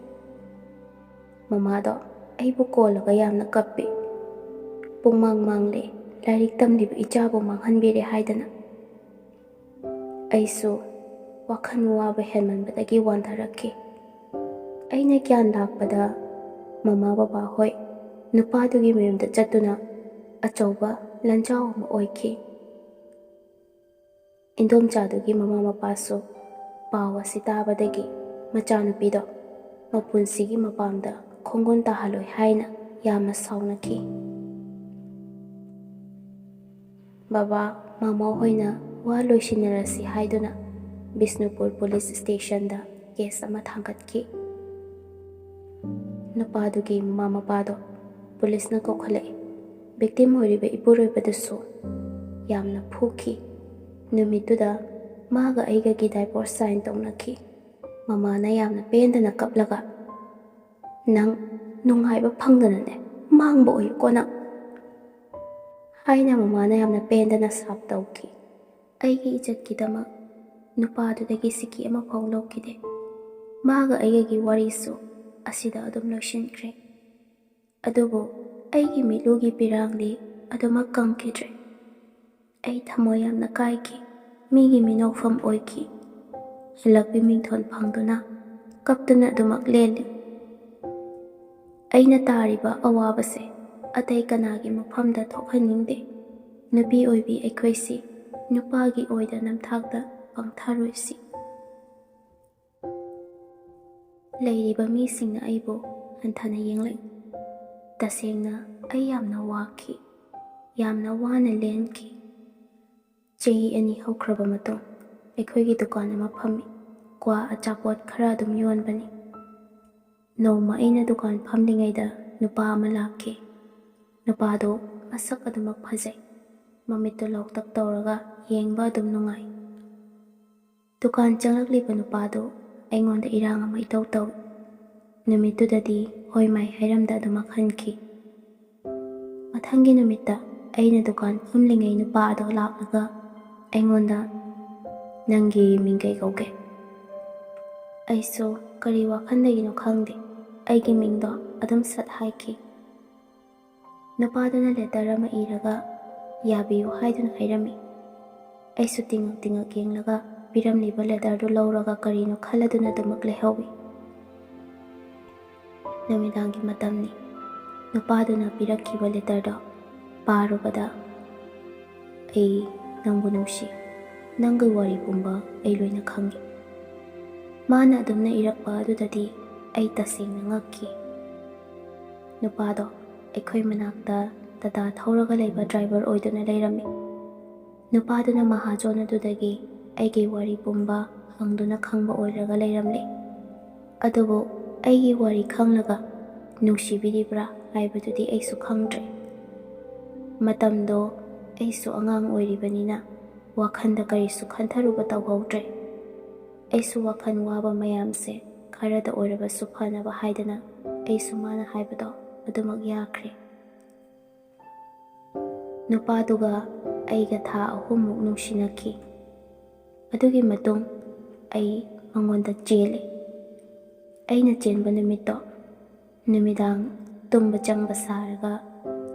[SPEAKER 1] ꯃꯃꯥꯗꯣ ꯑꯩꯕꯨ ꯀꯣꯜꯂꯒ ꯌꯥꯝꯅ ꯀꯞꯄꯤ꯫ ꯄꯨꯡꯃꯥꯡ ꯃꯥꯡꯂꯦ ꯂꯥꯏꯔꯤꯛ ꯇꯝꯂꯤꯕ ꯏꯆꯥꯕꯨ ꯃꯥꯡꯍꯟꯕꯤꯔꯦ ꯍꯥꯏꯗꯅ꯫ ꯑꯩꯁꯨ ꯋꯥꯈꯜ ꯋꯥꯕ ꯍꯦꯟꯃꯟꯕꯗꯒꯤ ꯋꯥꯟꯊꯔꯛꯈꯤ꯫ ꯑꯩꯅ ꯒ꯭ꯌꯥꯟ ꯂꯥꯛꯄꯗ ꯃꯃꯥ ꯕꯕꯥ ꯍꯣꯏ ꯅꯨꯄꯥꯗꯨꯒꯤ ꯃꯌꯨꯝꯗ ꯆꯠꯇꯨꯅ ꯑꯆꯧꯕ ꯂꯥꯟꯖꯥꯎ ꯑꯃ ꯑꯣꯏꯈꯤ꯫ ꯏꯟꯗꯣꯝꯆꯥꯗꯨꯒꯤ ꯃꯃꯥ ꯃꯄꯥꯁꯨ ꯄꯥꯎ ꯑꯁꯤ ꯇꯥꯕꯗꯒꯤ ꯃꯆꯥꯅꯨꯄꯤꯗꯣ ꯃꯄꯨꯟꯁꯤꯒꯤ ꯃꯄꯥꯝꯗ ꯈꯣꯡꯒꯨꯟ ꯇꯥꯍꯜꯂꯣꯏ ꯍꯥꯏꯅ ꯌꯥꯝꯅ ꯁꯥꯎꯅꯈꯤ꯫ ꯕꯕꯥ ꯃꯃꯥ ꯍꯣꯏꯅ ꯋꯥ ꯂꯣꯏꯁꯤꯟꯅꯔꯁꯤ ꯍꯥꯏꯗꯨꯅ ꯕꯤꯁꯅꯨꯄꯨꯔ ꯄꯨꯂꯤꯁ ꯁ꯭ꯇꯦꯁꯟꯗ ꯀꯦꯁ ꯑꯃ ꯊꯥꯡꯒꯠꯈꯤ꯫ ꯅꯨꯄꯥꯗꯨꯒꯤ ꯃꯃꯥ ꯃꯄꯥꯗꯣ ꯄꯨꯂꯤꯁꯅ ꯀꯧꯈꯠꯂꯛꯏ꯫ ꯚꯤꯛꯇꯤꯝ ꯑꯣꯏꯔꯤꯕ ꯏꯄꯨꯔꯣꯏꯕꯗꯨꯁꯨ ꯌꯥꯝꯅ ꯐꯨꯈꯤ꯫ ꯅꯨꯃꯤꯠꯇꯨꯗ ꯃꯥꯒ ꯑꯩꯒꯒꯤ ꯗꯥꯏꯚꯣꯔꯁ ꯁꯥꯏꯟ ꯇꯧꯅꯈꯤ꯫ ꯃꯃꯥꯅ ꯌꯥꯝꯅ ꯄꯦꯟꯗꯅ ꯀꯞꯂꯒ "ꯅꯪ ꯅꯨꯡꯉꯥꯏꯕ ꯐꯪꯗꯅꯅꯦ ꯃꯥꯡꯕ ꯑꯣꯏꯌꯨꯀꯣ ꯅꯪ" ꯍꯥꯏꯅ ꯃꯃꯥꯅ ꯌꯥꯝꯅ ꯄꯦꯟꯗꯅ ꯁꯥꯞ ꯇꯧꯈꯤ꯫ ꯑꯩꯒꯤ ꯏꯖꯠꯀꯤꯗꯃꯛ ꯅꯨꯄꯥꯗꯨꯗꯒꯤ ꯁꯤꯀꯤ ꯑꯃꯐꯥꯎ ꯂꯧꯈꯤꯗꯦ꯫ ꯃꯥꯒ ꯑꯩꯒꯒꯤ ꯋꯥꯔꯤꯁꯨ ꯑꯁꯤꯗ ꯑꯗꯨꯝ ꯂꯣꯏꯁꯤꯟꯈ꯭ꯔꯦ꯫ ꯑꯗꯨꯕꯨ ꯑꯩꯒꯤ ꯃꯤꯠꯂꯨꯒꯤ ꯄꯤꯔꯥꯡꯗꯤ ꯑꯗꯨꯃꯛ ꯀꯪꯈꯤꯗ꯭ꯔꯦ꯫ ꯑꯩ ꯊꯃꯣꯏ ꯌꯥꯝꯅ ꯀꯥꯏꯈꯤ꯫ ꯃꯤꯒꯤ ꯃꯤꯅꯣꯛꯐꯝ ꯑꯣꯏꯈꯤ꯫ ꯍꯜꯂꯛꯄꯤ ꯃꯤꯡꯊꯣꯟ ꯐꯪꯗꯨꯅ ꯀꯞꯇꯨꯅ ꯑꯗꯨꯃꯛ ꯂꯦꯜꯂꯤ꯫ ꯑꯩꯅ ꯇꯥꯔꯤꯕ ꯑꯋꯥꯕꯁꯦ ꯑꯇꯩ ꯀꯅꯥꯒꯤ ꯃꯐꯝꯗ ꯊꯣꯛꯍꯟꯅꯤꯡꯗꯦ꯫ ꯅꯨꯄꯤ ꯑꯣꯏꯕꯤ ꯑꯩꯈꯣꯏꯁꯤ ꯅꯨꯄꯥꯒꯤ ꯑꯣꯏꯗ ꯅꯝꯊꯥꯛꯇ ꯄꯪꯊꯔꯣꯏꯁꯤ꯫ ꯂꯩꯔꯤꯕ ꯃꯤꯁꯤꯡꯅ ꯑꯩꯕꯨ ꯍꯟꯊꯅ ꯌꯦꯡꯂꯛꯏ꯫ ꯇꯁꯦꯡꯅ ꯑꯩ ꯌꯥꯝꯅ ꯋꯥꯈꯤ꯫ ꯌꯥꯝꯅ ꯋꯥꯅ ꯂꯦꯟꯈꯤ꯫ ꯆꯍꯤ 2 ꯍꯧꯈ꯭ꯔꯕ ꯃꯇꯨꯡ ꯑꯩꯈꯣꯏꯒꯤ ꯗꯨꯀꯥꯟ ꯑꯃ ꯐꯝꯃꯤ꯫ ꯀ꯭ꯋꯥ ꯑꯆꯥꯄꯣꯠ ꯈꯔ ꯑꯗꯨꯝ ꯌꯣꯟꯕꯅꯤ꯫ ꯅꯣꯡꯃ ꯑꯩꯅ ꯗꯨꯀꯥꯟ ꯐꯝꯂꯤꯉꯩꯗ ꯅꯨꯄꯥ ꯑꯃ ꯂꯥꯛꯈꯤ꯫ ꯅꯨꯄꯥꯗꯣ ꯃꯁꯛ ꯑꯗꯨꯃꯛ ꯐꯖꯩ꯫ ꯃꯃꯤꯠꯇꯨ ꯂꯥꯎꯇꯛ ꯇꯧꯔꯒ ꯌꯦꯡꯕ ꯑꯗꯨꯝ ꯅꯨꯡꯉꯥꯏ꯫ ꯗꯨꯀꯥꯟ ꯆꯪꯂꯛꯂꯤꯕ ꯅꯨꯄꯥꯗꯣ ꯑꯩꯉꯣꯟꯗ ꯏꯔꯥꯡ ꯑꯃ ꯏꯇꯧ ꯇꯧꯏ꯫ ꯅꯨꯃꯤꯠꯇꯨꯗꯗꯤ ꯍꯣꯏ ꯃꯥꯏ ꯍꯥꯏꯔꯝꯗ ꯑꯗꯨꯃꯛ ꯍꯟꯈꯤ꯫ ꯃꯊꯪꯒꯤ ꯅꯨꯃꯤꯠꯇ ꯑꯩꯅ ꯗꯨꯀꯥꯟ ꯐꯝꯂꯤꯉꯩ ꯅꯨꯄꯥ ꯑꯗꯣ ꯂꯥꯛꯂꯒ ꯑꯩꯉꯣꯟꯗ "ꯅꯪꯒꯤ ꯃꯤꯡ ꯀꯩ ꯀꯧꯒꯦ?" ꯑꯩꯁꯨ ꯀꯔꯤ ꯋꯥꯈꯜꯗꯒꯤꯅꯣ ꯈꯪꯗꯦ ꯑꯩꯒꯤ ꯃꯤꯡꯗꯣ ꯑꯗꯨꯝ ꯁꯠ ꯍꯥꯏꯈꯤ꯫ ꯅꯨꯄꯥꯗꯨꯅ ꯂꯦꯇꯔ ꯑꯃ ꯏꯔꯒ ꯌꯥꯕꯤꯌꯨ ꯍꯥꯏꯗꯨꯅ ꯍꯥꯏꯔꯝꯃꯤ꯫ ꯑꯩꯁꯨ ꯇꯤꯡꯉꯛ ꯇꯤꯡꯉꯛ ꯌꯦꯡꯂꯒ ꯄꯤꯔꯝꯂꯤꯕ ꯂꯦꯇꯔꯗꯨ ꯂꯧꯔꯒ ꯀꯔꯤꯅꯣ ꯈꯜꯂꯗꯨꯅ ꯑꯗꯨꯃꯛ ꯂꯩꯍꯧꯏ꯫ ꯅꯨꯃꯤꯗꯥꯡꯒꯤ ꯃꯇꯝꯅꯤ꯫ ꯅꯨꯄꯥꯗꯨꯅ ꯄꯤꯔꯛꯈꯤꯕ ꯂꯦꯇꯔꯗꯣ ꯄꯥꯔꯨꯕꯗ "ꯑꯩ ꯅꯪꯕꯨ ꯅꯨꯡꯁꯤ, ꯅꯪꯒꯤ ꯋꯥꯔꯤ ꯄꯨꯝꯕ ꯑꯩ ꯂꯣꯏꯅ ꯈꯪꯏ." ꯃꯥꯅ ꯑꯗꯨꯝꯅ ꯏꯔꯛꯄ ꯑꯗꯨꯗꯗꯤ ꯑꯩ ꯇꯁꯦꯡꯅ ꯉꯛꯈꯤ꯫ ꯅꯨꯄꯥꯗꯣ ꯑꯩꯈꯣꯏ ꯃꯅꯥꯛꯇ ꯇꯥꯇꯥ ꯊꯧꯔꯒ ꯂꯩꯕ ꯗ꯭ꯔꯥꯏꯚꯔ ꯑꯣꯏꯗꯨꯅ ꯂꯩꯔꯝꯃꯤ꯫ ꯅꯨꯄꯥꯗꯨꯅ ꯃꯍꯥꯖꯣꯟ ꯑꯗꯨꯗꯒꯤ ꯑꯩꯒꯤ ꯋꯥꯔꯤ ꯄꯨꯝꯕ ꯍꯪꯗꯨꯅ ꯈꯪꯕ ꯑꯣꯏꯔꯒ ꯂꯩꯔꯝꯂꯦ꯫ ꯑꯗꯨꯕꯨ ꯑꯩꯒꯤ ꯋꯥꯔꯤ ꯈꯪꯂꯒ ꯅꯨꯡꯁꯤꯕꯤꯔꯤꯕ꯭ꯔꯥ ꯍꯥꯏꯕꯗꯨꯗꯤ ꯑꯩꯁꯨ ꯈꯪꯗ꯭ꯔꯦ꯫ ꯃꯇꯝꯗꯣ ꯑꯩꯁꯨ ꯑꯉꯥꯡ ꯑꯣꯏꯔꯤꯕꯅꯤꯅ ꯋꯥꯈꯜꯗ ꯀꯔꯤꯁꯨ ꯈꯟꯊꯔꯨꯕ ꯇꯧꯍꯧꯗ꯭ꯔꯦ꯫ ꯑꯩꯁꯨ ꯋꯥꯈꯜ ꯋꯥꯕ ꯃꯌꯥꯝꯁꯦ ꯈꯔꯗ ꯑꯣꯏꯔꯕꯁꯨ ꯐꯅꯕ ꯍꯥꯏꯗꯅ ꯑꯩꯁꯨ ꯃꯥꯅ ꯍꯥꯏꯕꯗꯣ ꯑꯗꯨꯃꯛ ꯌꯥꯈ꯭ꯔꯦ꯫ ꯅꯨꯄꯥꯗꯨꯒ ꯑꯩꯒ ꯊꯥ 3ꯃꯨꯛ ꯅꯨꯡꯁꯤꯅꯈꯤ꯫ ꯑꯗꯨꯒꯤ ꯃꯇꯨꯡ ꯑꯩ ꯃꯉꯣꯟꯗ ꯆꯦꯜꯂꯦ꯫ ꯑꯩꯅ ꯆꯦꯟꯕ ꯅꯨꯃꯤꯠꯇꯣ ꯅꯨꯃꯤꯗꯥꯡ ꯇꯨꯝꯕ ꯆꯪꯕ ꯁꯥꯔꯒ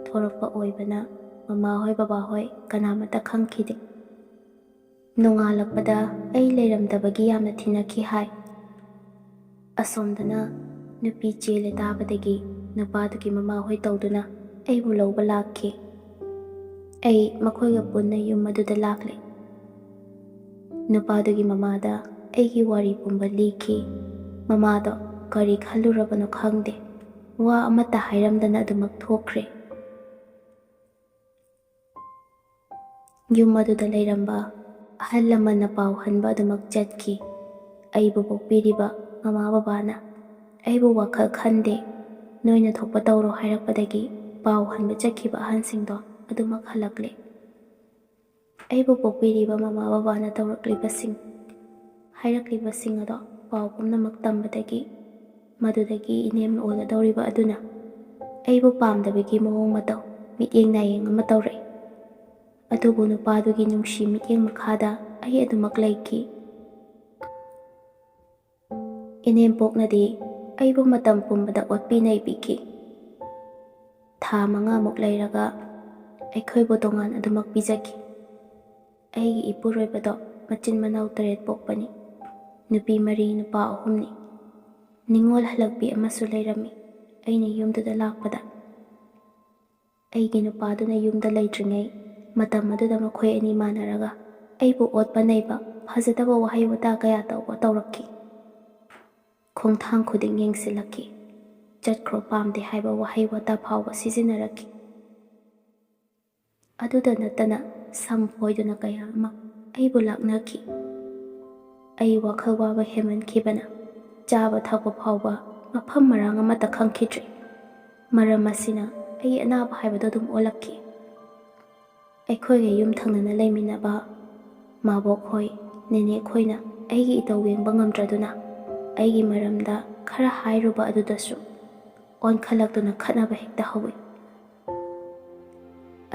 [SPEAKER 1] ꯊꯣꯔꯛꯄ ꯑꯣꯏꯕꯅ ꯃꯃꯥꯍꯣꯏ ꯕꯕꯥꯍꯣꯏ ꯀꯅꯥꯃꯠꯇ ꯈꯪꯈꯤꯗꯦ꯫ ꯅꯣꯡꯉꯥꯜꯂꯛꯄꯗ ꯑꯩ ꯂꯩꯔꯝꯗꯕꯒꯤ ꯌꯥꯝꯅ ꯊꯤꯅꯈꯤ ꯍꯥꯏ꯫ ꯑꯁꯣꯝꯗꯅ ꯅꯨꯄꯤ ꯆꯦꯜꯂꯦ ꯇꯥꯕꯗꯒꯤ ꯅꯨꯄꯥꯗꯨꯒꯤ ꯃꯃꯥꯍꯣꯏ ꯇꯧꯗꯨꯅ ꯑꯩꯕꯨ ꯂꯧꯕ ꯂꯥꯛꯈꯤ꯫ ꯑꯩ ꯃꯈꯣꯏꯒ ꯄꯨꯟꯅ ꯌꯨꯝ ꯑꯗꯨꯗ ꯂꯥꯛꯂꯦ꯫ ꯅꯨꯄꯥꯗꯨꯒꯤ ꯃꯃꯥꯗ ꯑꯩꯒꯤ ꯋꯥꯔꯤ ꯄꯨꯝꯕ ꯂꯤꯈꯤ꯫ ꯃꯃꯥꯗꯣ ꯀꯔꯤ ꯈꯜꯂꯨꯔꯕꯅꯣ ꯈꯪꯗꯦ, ꯋꯥ ꯑꯃꯠꯇ ꯍꯥꯏꯔꯝꯗꯅ ꯑꯗꯨꯃꯛ ꯊꯣꯛꯈ꯭ꯔꯦ꯫ ꯌꯨꯝ ꯑꯗꯨꯗ ꯂꯩꯔꯝꯕ ꯑꯍꯜ ꯂꯃꯟꯅ ꯄꯥꯎ ꯍꯟꯕ ꯑꯗꯨꯃꯛ ꯆꯠꯈꯤ꯫ ꯑꯩꯕꯨ ꯄꯣꯛꯄꯤꯔꯤꯕ ꯃꯃꯥ ꯕꯕꯥꯅ ꯑꯩꯕꯨ ꯋꯥꯈꯜ ꯈꯟꯗꯦ, ꯅꯣꯏꯅ ꯊꯣꯛꯄ ꯇꯧꯔꯣ ꯍꯥꯏꯔꯛꯄꯗꯒꯤ ꯄꯥꯎ ꯍꯟꯕ ꯆꯠꯈꯤꯕ ꯑꯍꯟꯁꯤꯡꯗꯣ ꯑꯗꯨꯃꯛ ꯍꯜꯂꯛꯂꯦ꯫ ꯑꯩꯕꯨ ꯄꯣꯛꯄꯤꯔꯤꯕ ꯃꯃꯥ ꯕꯕꯥꯅ ꯇꯧꯔꯛꯂꯤꯕꯁꯤꯡ, ꯍꯥꯏꯔꯛꯂꯤꯕꯁꯤꯡ ꯑꯗꯣ ꯄꯥꯎ ꯄꯨꯝꯅꯃꯛ ꯇꯝꯕꯗꯒꯤ ꯃꯗꯨꯗꯒꯤ ꯏꯅꯦꯝ ꯑꯣꯏꯒꯗꯧꯔꯤꯕ ꯑꯗꯨꯅ ꯑꯩꯕꯨ ꯄꯥꯝꯗꯕꯒꯤ ꯃꯑꯣꯡ ꯃꯇꯧ, ꯃꯤꯠꯌꯦꯡ ꯅꯥꯌꯦꯡ ꯑꯃ ꯇꯧꯔꯛꯏ꯫ ꯑꯗꯨꯕꯨ ꯅꯨꯄꯥꯗꯨꯒꯤ ꯅꯨꯡꯁꯤ ꯃꯤꯠꯌꯦꯡ ꯃꯈꯥꯗ ꯑꯩ ꯑꯗꯨꯃꯛ ꯂꯩꯈꯤ꯫ ꯏꯅꯦꯝꯄꯣꯛꯅꯗꯤ ꯑꯩꯕꯨ ꯃꯇꯝ ꯄꯨꯝꯕꯗ ꯑꯣꯠꯄꯤ ꯅꯩꯕꯤꯈꯤ꯫ ꯊꯥ 5ꯃꯨꯛ ꯂꯩꯔꯒ ꯑꯩꯈꯣꯏꯕꯨ ꯇꯣꯉꯥꯟ ꯑꯗꯨꯃꯛ ꯄꯤꯖꯈꯤ꯫ ꯑꯩꯒꯤ ꯏꯄꯨꯔꯣꯏꯕꯗꯣ ꯃꯆꯤꯟ ꯃꯅꯥꯎ 9 ꯄꯣꯛꯄꯅꯤ꯫ ꯅꯨꯄꯤ 4 ꯅꯨꯄꯥ 3ꯅꯤ꯫ ꯅꯤꯡꯉꯣꯜ ꯍꯜꯂꯛꯄꯤ ꯑꯃꯁꯨ ꯂꯩꯔꯝꯃꯤ ꯑꯩꯅ ꯌꯨꯝꯗꯨꯗ ꯂꯥꯛꯄꯗ꯫ ꯑꯩꯒꯤ ꯅꯨꯄꯥꯗꯨꯅ ꯌꯨꯝꯗ ꯂꯩꯇ꯭ꯔꯤꯉꯩ ꯃꯇꯝ ꯑꯗꯨꯗ ꯃꯈꯣꯏ ꯑꯅꯤ ꯃꯥꯟꯅꯔꯒ ꯑꯩꯕꯨ ꯑꯣꯠꯄ ꯅꯩꯕ, ꯐꯖꯗꯕ ꯋꯥꯍꯩ ꯋꯥꯇꯥ ꯀꯌꯥ ꯇꯧꯔꯛꯈꯤ꯫ ꯈꯣꯡꯊꯥꯡ ꯈꯨꯗꯤꯡ ꯌꯦꯡꯁꯤꯜꯂꯛꯈꯤ꯫ ꯆꯠꯈ꯭ꯔꯣ ꯄꯥꯝꯗꯦ ꯍꯥꯏꯕ ꯋꯥꯍꯩ ꯋꯥꯇꯥ ꯐꯥꯎꯕ ꯁꯤꯖꯤꯟꯅꯔꯛꯈꯤ꯫ ꯑꯗꯨꯗ ꯅꯠꯇꯅ ꯁꯝ ꯐꯣꯏꯗꯨꯅ ꯀꯌꯥ ꯑꯃ ꯑꯩꯕꯨ ꯂꯥꯛꯅꯈꯤ꯫ ꯑꯩ ꯋꯥꯈꯜ ꯋꯥꯕ ꯍꯦꯟꯃꯟꯈꯤꯕꯅ ꯆꯥꯕ ꯊꯛꯄ ꯐꯥꯎꯕ ꯃꯐꯝ ꯃꯔꯥꯡ ꯑꯃꯠꯇ ꯈꯪꯈꯤꯗ꯭ꯔꯦ꯫ ꯃꯔꯝ ꯑꯁꯤꯅ ꯑꯩ ꯑꯅꯥꯕ ꯍꯥꯏꯕꯗꯣ ꯑꯗꯨꯝ ꯑꯣꯜꯂꯛꯈꯤ꯫ ꯑꯩꯈꯣꯏꯒ ꯌꯨꯝ ꯊꯪꯅꯅ ꯂꯩꯃꯤꯟꯅꯕ ꯃꯥꯕꯣꯛꯍꯣꯏ, ꯅꯦꯅꯦꯈꯣꯏꯅ ꯑꯩꯒꯤ ꯏꯇꯧ ꯌꯦꯡꯕ ꯉꯝꯗ꯭ꯔꯗꯨꯅ ꯑꯩꯒꯤ ꯃꯔꯝꯗ ꯈꯔ ꯍꯥꯏꯔꯨꯕ ꯑꯗꯨꯗꯁꯨ ꯑꯣꯟꯈꯠꯂꯛꯇꯨꯅ ꯈꯠꯅꯕ ꯍꯦꯛꯇ ꯍꯧꯏ꯫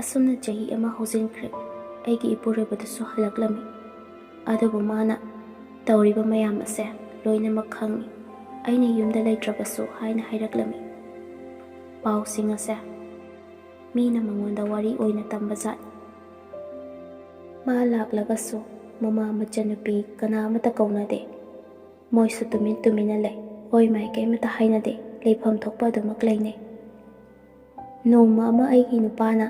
[SPEAKER 1] ꯑꯁꯨꯝꯅ ꯆꯍꯤ ꯑꯃ ꯍꯧꯖꯤꯟꯈ꯭ꯔꯦ꯫ ꯑꯩꯒꯤ ꯏꯄꯨꯔꯣꯏꯕꯗꯨꯁꯨ ꯍꯜꯂꯛꯂꯝꯃꯤ꯫ ꯑꯗꯨꯕꯨ ꯃꯥꯅ ꯇꯧꯔꯤꯕ ꯃꯌꯥꯝ ꯑꯁꯦ ꯂꯣꯏꯅꯃꯛ ꯈꯪꯏ, ꯑꯩꯅ ꯌꯨꯝꯗ ꯂꯩꯇ꯭ꯔꯕꯁꯨ ꯍꯥꯏꯅ ꯍꯥꯏꯔꯛꯂꯝꯃꯤ꯫ ꯄꯥꯎꯁꯤꯡ ꯑꯁꯦ ꯃꯤꯅ ꯃꯉꯣꯟꯗ ꯋꯥꯔꯤ ꯑꯣꯏꯅ ꯇꯝꯕꯖꯥꯠꯅꯤ꯫ ꯃꯥ ꯂꯥꯛꯂꯒꯁꯨ ꯃꯃꯥ ꯃꯆꯟꯅꯨꯄꯤ ꯀꯅꯥꯃꯠꯇ ꯀꯧꯅꯗꯦ꯫ ꯃꯣꯏꯁꯨ ꯇꯨꯃꯤꯟ ꯇꯨꯃꯤꯟꯅ ꯂꯩ꯫ ꯍꯣꯏ ꯃꯥꯏ ꯀꯩꯃꯠꯇ ꯍꯥꯏꯅꯗꯦ, ꯂꯩꯐꯝ ꯊꯣꯛꯄ ꯑꯗꯨꯃꯛ ꯂꯩꯅꯩ꯫ ꯅꯣꯡꯃ ꯑꯃ ꯑꯩꯒꯤ ꯅꯨꯄꯥꯅ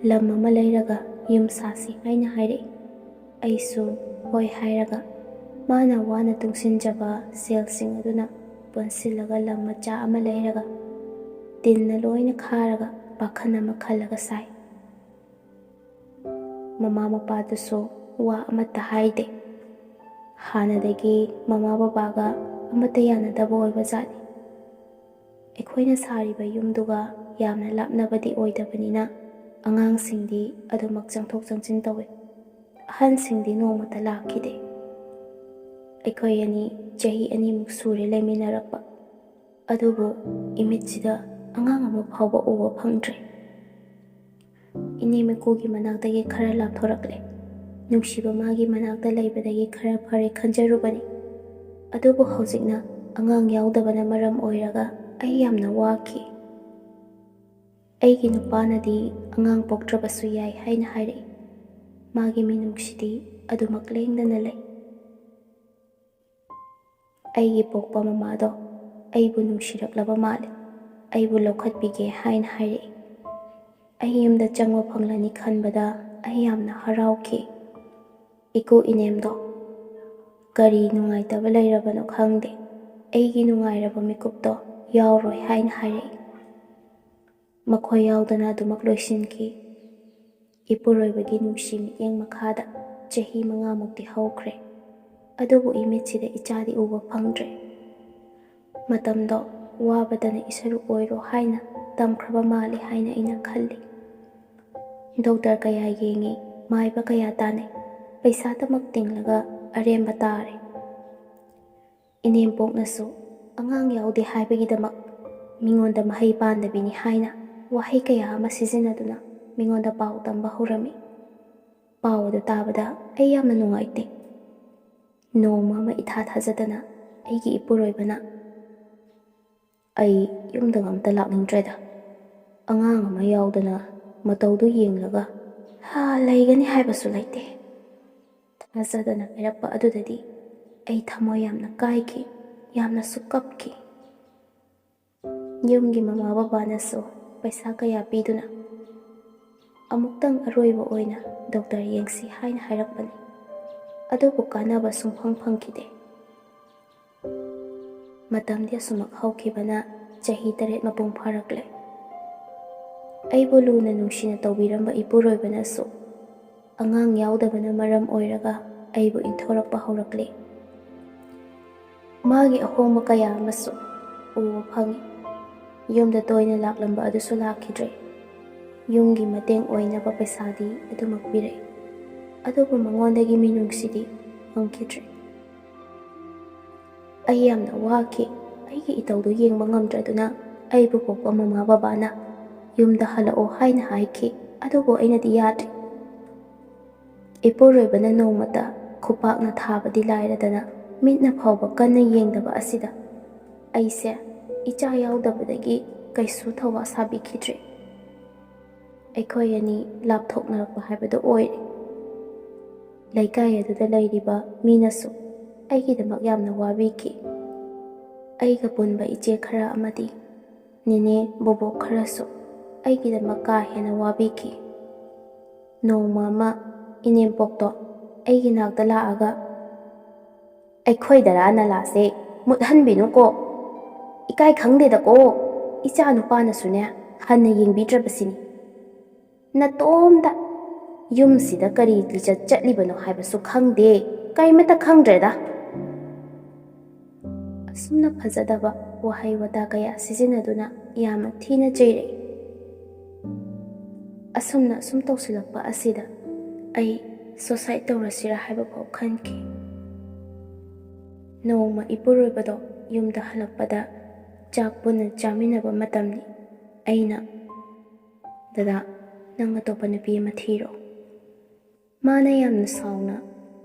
[SPEAKER 1] ꯂꯝ ꯑꯃ ꯂꯩꯔꯒ ꯌꯨꯝ ꯁꯥꯁꯤ ꯍꯥꯏꯅ ꯍꯥꯏꯔꯛꯏ꯫ ꯑꯩꯁꯨ ꯍꯣꯏ ꯍꯥꯏꯔꯒ ꯃꯥꯅ ꯋꯥꯅ ꯇꯨꯡꯁꯤꯟꯖꯕ ꯁꯦꯜꯁꯤꯡ ꯑꯗꯨꯅ ꯄꯨꯟꯁꯤꯜꯂꯒ ꯂꯝ ꯃꯆꯥ ꯑꯃ ꯂꯩꯔꯒ ꯇꯤꯟꯅ ꯂꯣꯏꯅ ꯈꯥꯔꯒ ꯄꯥꯈꯟ ꯑꯃ ꯈꯜꯂꯒ ꯁꯥꯏ꯫ ꯃꯃꯥ ꯃꯄꯥꯗꯨꯁꯨ ꯋꯥ ꯑꯃꯠꯇ ꯍꯥꯏꯗꯦ꯫ ꯍꯥꯟꯅꯗꯒꯤ ꯃꯃꯥ ꯕꯕꯥꯒ ꯑꯃꯠꯇ ꯌꯥꯅꯗꯕ ꯑꯣꯏꯕ ꯖꯥꯠꯅꯤ꯫ ꯑꯩꯈꯣꯏꯅ ꯁꯥꯔꯤꯕ ꯌꯨꯝꯗꯨꯒ ꯌꯥꯝꯅ ꯂꯥꯞꯅꯕꯗꯤ ꯑꯣꯏꯗꯕꯅꯤꯅ ꯑꯉꯥꯡꯁꯤꯡꯗꯤ ꯑꯗꯨꯃꯛ ꯆꯪꯊꯣꯛ ꯆꯪꯁꯤꯟ ꯇꯧꯏ꯫ ꯑꯍꯟꯁꯤꯡꯗꯤ ꯅꯣꯡꯃꯇ ꯂꯥꯛꯈꯤꯗꯦ꯫ ꯑꯩꯈꯣꯏ ꯑꯅꯤ ꯆꯍꯤ 2ꯃꯨꯛ ꯁꯨꯔꯦ ꯂꯩꯃꯤꯟꯅꯔꯛꯄ꯫ ꯑꯗꯨꯕꯨ ꯏꯃꯤꯠꯁꯤꯗ ꯑꯉꯥꯡ ꯑꯃ ꯐꯥꯎꯕ ꯎꯕ ꯐꯪꯗ꯭ꯔꯦ꯫ ꯏꯅꯦ ꯃꯀꯨꯒꯤ ꯃꯅꯥꯛꯇꯒꯤ ꯈꯔ ꯂꯥꯞꯊꯣꯔꯛꯂꯦ꯫ ꯅꯨꯡꯁꯤꯕ ꯃꯥꯒꯤ ꯃꯅꯥꯛꯇ ꯂꯩꯕꯗꯒꯤ ꯈꯔ ꯐꯔꯦ ꯈꯟꯖꯔꯨꯕꯅꯤ꯫ ꯑꯗꯨꯕꯨ ꯍꯧꯖꯤꯛꯅ ꯑꯉꯥꯡ ꯌꯥꯎꯗꯕꯅ ꯃꯔꯝ ꯑꯣꯏꯔꯒ ꯑꯩ ꯌꯥꯝꯅ ꯋꯥꯈꯤ꯫ ꯑꯩꯒꯤ ꯅꯨꯄꯥꯅꯗꯤ ꯑꯉꯥꯡ ꯄꯣꯛꯇ꯭ꯔꯕꯁꯨ ꯌꯥꯏ ꯍꯥꯏꯅ ꯍꯥꯏꯔꯛꯏ꯫ ꯃꯥꯒꯤ ꯃꯤꯅꯨꯡꯁꯤꯗꯤ ꯑꯗꯨꯃꯛ ꯂꯦꯡꯗꯅ ꯂꯩ꯫ ꯑꯩꯒꯤ ꯄꯣꯛꯄ ꯃꯃꯥꯗꯣ ꯑꯩꯕꯨ ꯅꯨꯡꯁꯤꯔꯛꯂꯕ ꯃꯥꯜꯂꯤ꯫ ꯑꯩꯕꯨ ꯂꯧꯈꯠꯄꯤꯒꯦ ꯍꯥꯏꯅ ꯍꯥꯏꯔꯛꯏ꯫ ꯑꯩ ꯌꯨꯝꯗ ꯆꯪꯕ ꯐꯪꯂꯅꯤ ꯈꯟꯕꯗ ꯑꯩ ꯌꯥꯝꯅ ꯍꯔꯥꯎꯈꯤ꯫ ꯏꯀꯨ ꯏꯅꯦꯝꯗꯣ ꯀꯔꯤ ꯅꯨꯡꯉꯥꯏꯇꯕ ꯂꯩꯔꯕꯅꯣ ꯈꯪꯗꯦ, ꯑꯩꯒꯤ ꯅꯨꯡꯉꯥꯏꯔꯕ ꯃꯤꯀꯨꯞꯇꯣ ꯌꯥꯎꯔꯣꯏ ꯍꯥꯏꯅ ꯍꯥꯏꯔꯛꯏ꯫ ꯃꯈꯣꯏ ꯌꯥꯎꯗꯅ ꯑꯗꯨꯃꯛ ꯂꯣꯏꯁꯤꯟꯈꯤ꯫ ꯏꯄꯨꯔꯣꯏꯕꯒꯤ ꯅꯨꯡꯁꯤ ꯃꯤꯠꯌꯦꯡ ꯃꯈꯥꯗ ꯆꯍꯤ 5ꯃꯨꯛꯇꯤ ꯍꯧꯈ꯭ꯔꯦ꯫ ꯑꯗꯨꯕꯨ ꯏꯃꯤꯠꯁꯤꯗ ꯏꯆꯥꯗꯤ ꯎꯕ ꯐꯪꯗ꯭ꯔꯦ꯫ ꯃꯇꯝꯗꯣ ꯋꯥꯕꯗꯅ ꯏꯁꯔꯨ ꯑꯣꯏꯔꯣ ꯍꯥꯏꯅ ꯇꯝꯈ꯭ꯔꯕ ꯃꯥꯜꯂꯤ ꯍꯥꯏꯅ ꯑꯩꯅ ꯈꯜꯂꯤ꯫ ꯗꯣꯛꯇꯔ ꯀꯌꯥ ꯌꯦꯡꯉꯤ, ꯃꯥꯏꯕ ꯀꯌꯥ ꯇꯥꯟꯅꯩ, ꯄꯩꯁꯥꯗꯃꯛ ꯇꯤꯡꯂꯒ ꯑꯔꯦꯝꯕ ꯇꯥꯔꯦ꯫ ꯏꯅꯦꯝꯄꯣꯛꯅꯁꯨ ꯑꯉꯥꯡ ꯌꯥꯎꯗꯦ ꯍꯥꯏꯕꯒꯤꯗꯃꯛ ꯃꯤꯉꯣꯟꯗ ꯃꯍꯩ ꯄꯥꯟꯗꯕꯤꯅꯤ ꯍꯥꯏꯅ ꯋꯥꯍꯩ ꯀꯌꯥ ꯑꯃ ꯁꯤꯖꯤꯟꯅꯗꯨꯅ ꯃꯤꯉꯣꯟꯗ ꯄꯥꯎ ꯇꯝꯕ ꯍꯧꯔꯝꯃꯤ꯫ ꯄꯥꯎ ꯑꯗꯨ ꯇꯥꯕꯗ ꯑꯩ ꯌꯥꯝꯅ ꯅꯨꯡꯉꯥꯏꯇꯦ꯫ ꯅꯣꯡꯃ ꯑꯃ ꯏꯊꯥ ꯊꯥꯖꯗꯅ ꯑꯩꯒꯤ ꯏꯄꯨꯔꯣꯏꯕꯅ "ꯑꯩ ꯌꯨꯝꯗꯒ ꯑꯝꯇ ꯂꯥꯛꯅꯤꯡꯗ꯭ꯔꯦꯗ, ꯑꯉꯥꯡ ꯑꯃ ꯌꯥꯎꯗꯅ ꯃꯇꯧꯗꯨ ꯌꯦꯡꯂꯒ ꯂꯩꯒꯅꯤ ꯍꯥꯏꯕꯁꯨ ꯂꯩꯇꯦ" ꯊꯥꯖꯗꯅ ꯍꯥꯏꯔꯛꯄ ꯑꯗꯨꯗꯗꯤ ꯑꯩ ꯊꯃꯣꯏ ꯌꯥꯝꯅ ꯀꯥꯏꯈꯤ, ꯌꯥꯝꯅꯁꯨ ꯀꯞꯈꯤ꯫ ꯌꯨꯝꯒꯤ ꯃꯃꯥ ꯕꯕꯥꯅꯁꯨ ꯄꯩꯁꯥ ꯀꯌꯥ ꯄꯤꯗꯨꯅ ꯑꯃꯨꯛꯇꯪ ꯑꯔꯣꯏꯕ ꯑꯣꯏꯅ ꯗꯣꯛꯇꯔ ꯌꯦꯡꯁꯤ ꯍꯥꯏꯅ ꯍꯥꯏꯔꯛꯄꯅꯤ꯫ ꯑꯗꯨꯕꯨ ꯀꯥꯟꯅꯕ ꯁꯨꯡꯐꯪ ꯐꯪꯈꯤꯗꯦ꯫ ꯃꯇꯝꯗꯤ ꯑꯁꯨꯃꯛ ꯍꯧꯈꯤꯕꯅ ꯆꯍꯤ 8 ꯃꯄꯨꯡ ꯐꯥꯔꯛꯂꯦ꯫ ꯑꯩꯕꯨ ꯂꯨꯅ ꯅꯨꯡꯁꯤꯅ ꯇꯧꯕꯤꯔꯝꯕ ꯏꯄꯨꯔꯣꯏꯕꯅꯁꯨ ꯑꯉꯥꯡ ꯌꯥꯎꯗꯕꯅ ꯃꯔꯝ ꯑꯣꯏꯔꯒ ꯑꯩꯕꯨ ꯏꯟꯊꯣꯔꯛꯄ ꯍꯧꯔꯛꯂꯤ꯫ ꯃꯥꯒꯤ ꯑꯍꯣꯡꯕ ꯀꯌꯥ ꯑꯃꯁꯨ ꯎꯕ ꯐꯪꯉꯤ꯫ ꯌꯨꯝꯗ ꯇꯣꯏꯅ ꯂꯥꯛꯂꯝꯕ ꯑꯗꯨꯁꯨ ꯂꯥꯛꯈꯤꯗ꯭ꯔꯦ꯫ ꯌꯨꯝꯒꯤ ꯃꯇꯦꯡ ꯑꯣꯏꯅꯕ ꯄꯩꯁꯥꯗꯤ ꯑꯗꯨꯃꯛ ꯄꯤꯔꯛꯏ꯫ ꯑꯗꯨꯕꯨ ꯃꯉꯣꯟꯗꯒꯤ ꯃꯤꯅꯨꯡꯁꯤꯗꯤ ꯐꯪꯈꯤꯗ꯭ꯔꯦ꯫ ꯑꯩ ꯌꯥꯝꯅ ꯋꯥꯈꯤ꯫ ꯑꯩꯒꯤ ꯏꯇꯧꯗꯨ ꯌꯦꯡꯕ ꯉꯝꯗ꯭ꯔꯗꯨꯅ ꯑꯩꯕꯨ ꯄꯣꯛꯄ ꯃꯃꯥ ꯕꯕꯥꯅ ꯌꯨꯝꯗ ꯍꯜꯂꯛꯑꯣ ꯍꯥꯏꯅ ꯍꯥꯏꯈꯤ꯫ ꯑꯗꯨꯕꯨ ꯑꯩꯅꯗꯤ ꯌꯥꯗ꯭ꯔꯦ꯫ ꯏꯄꯨꯔꯣꯏꯕꯅ ꯅꯣꯡꯃꯇ ꯈꯨꯄꯥꯛꯅ ꯊꯥꯕꯗꯤ ꯂꯥꯏꯔꯗꯅ ꯃꯤꯠꯅ ꯐꯥꯎꯕ ꯀꯟꯅ ꯌꯦꯡꯗꯕ ꯑꯁꯤꯗ ꯑꯩꯁꯦ ꯏꯆꯥ ꯌꯥꯎꯗꯕꯗꯒꯤ ꯀꯩꯁꯨ ꯊꯧꯋꯥ ꯁꯥꯕꯤꯈꯤꯗ꯭ꯔꯦ꯫ ꯑꯩꯈꯣꯏ ꯑꯅꯤ ꯂꯥꯞꯊꯣꯛꯅꯔꯛꯄ ꯍꯥꯏꯕꯗꯨ ꯑꯣꯏꯔꯦ꯫ ꯂꯩꯀꯥꯏ ꯑꯗꯨꯗ ꯂꯩꯔꯤꯕ ꯃꯤꯅꯁꯨ ꯑꯩꯒꯤꯗꯃꯛ ꯌꯥꯝꯅ ꯋꯥꯕꯤꯈꯤ꯫ ꯑꯩꯒ ꯄꯨꯟꯕ ꯏꯆꯦ ꯈꯔ ꯑꯃꯗꯤ ꯅꯦꯅꯦ ꯕꯣꯕꯣꯛ ꯈꯔꯁꯨ ꯑꯩꯒꯤꯗꯃꯛ ꯀꯥ ꯍꯦꯟꯅ ꯋꯥꯕꯤꯈꯤ꯫ ꯅꯣꯡꯃ ꯑꯃ ꯏꯅꯦꯝꯄꯣꯛꯇꯣ ꯑꯩꯒꯤ ꯅꯥꯛꯇ ꯂꯥꯛꯑꯒ "ꯑꯩꯈꯣꯏꯗꯔꯥ ꯅꯂꯥꯁꯦ ꯃꯨꯠꯍꯟꯕꯤꯅꯨꯀꯣ, ꯏꯀꯥꯏ ꯈꯪꯗꯦꯗꯀꯣ, ꯏꯆꯥ ꯅꯨꯄꯥꯅꯁꯨꯅꯦ ꯍꯟꯅ ꯌꯦꯡꯕꯤꯗ꯭ꯔꯕꯁꯤꯅꯤ꯫ ꯅꯇꯣꯝꯇ ꯌꯨꯝꯁꯤꯗ ꯀꯔꯤ ꯂꯤꯆꯠ ꯆꯠꯂꯤꯕꯅꯣ ꯍꯥꯏꯕꯁꯨ ꯈꯪꯗꯦ, ꯀꯔꯤꯃꯠꯇ ꯈꯪꯗ꯭ꯔꯦꯗ" ꯑꯁꯨꯝꯅ ꯐꯖꯗꯕ ꯋꯥꯍꯩ ꯋꯥꯇꯥ ꯀꯌꯥ ꯁꯤꯖꯤꯟꯅꯗꯨꯅ ꯌꯥꯝꯅ ꯊꯤꯅ ꯆꯩꯔꯛꯏ꯫ ꯑꯁꯨꯝꯅ ꯑꯁꯨꯝ ꯇꯧꯁꯤꯜꯂꯛꯄ ꯑꯁꯤꯗ ꯑꯩ ꯁꯨꯁꯥꯏꯗ ꯇꯧꯔꯁꯤꯔꯥ ꯍꯥꯏꯕꯐꯥꯎ ꯈꯟꯈꯤ꯫ ꯅꯣꯡꯃ ꯏꯄꯨꯔꯣꯏꯕꯗꯣ ꯌꯨꯝꯗ ꯍꯜꯂꯛꯄꯗ ꯆꯥꯛ ꯄꯨꯟꯅ ꯆꯥꯃꯤꯟꯅꯕ ꯃꯇꯝꯅꯤ꯫ ꯑꯩꯅ "ꯗꯗꯥ, ꯅꯪ ꯑꯇꯣꯞꯄ ꯅꯨꯄꯤ ꯑꯃ ꯊꯤꯔꯣ." ꯃꯥꯅ ꯌꯥꯝꯅ ꯁꯥꯎꯅ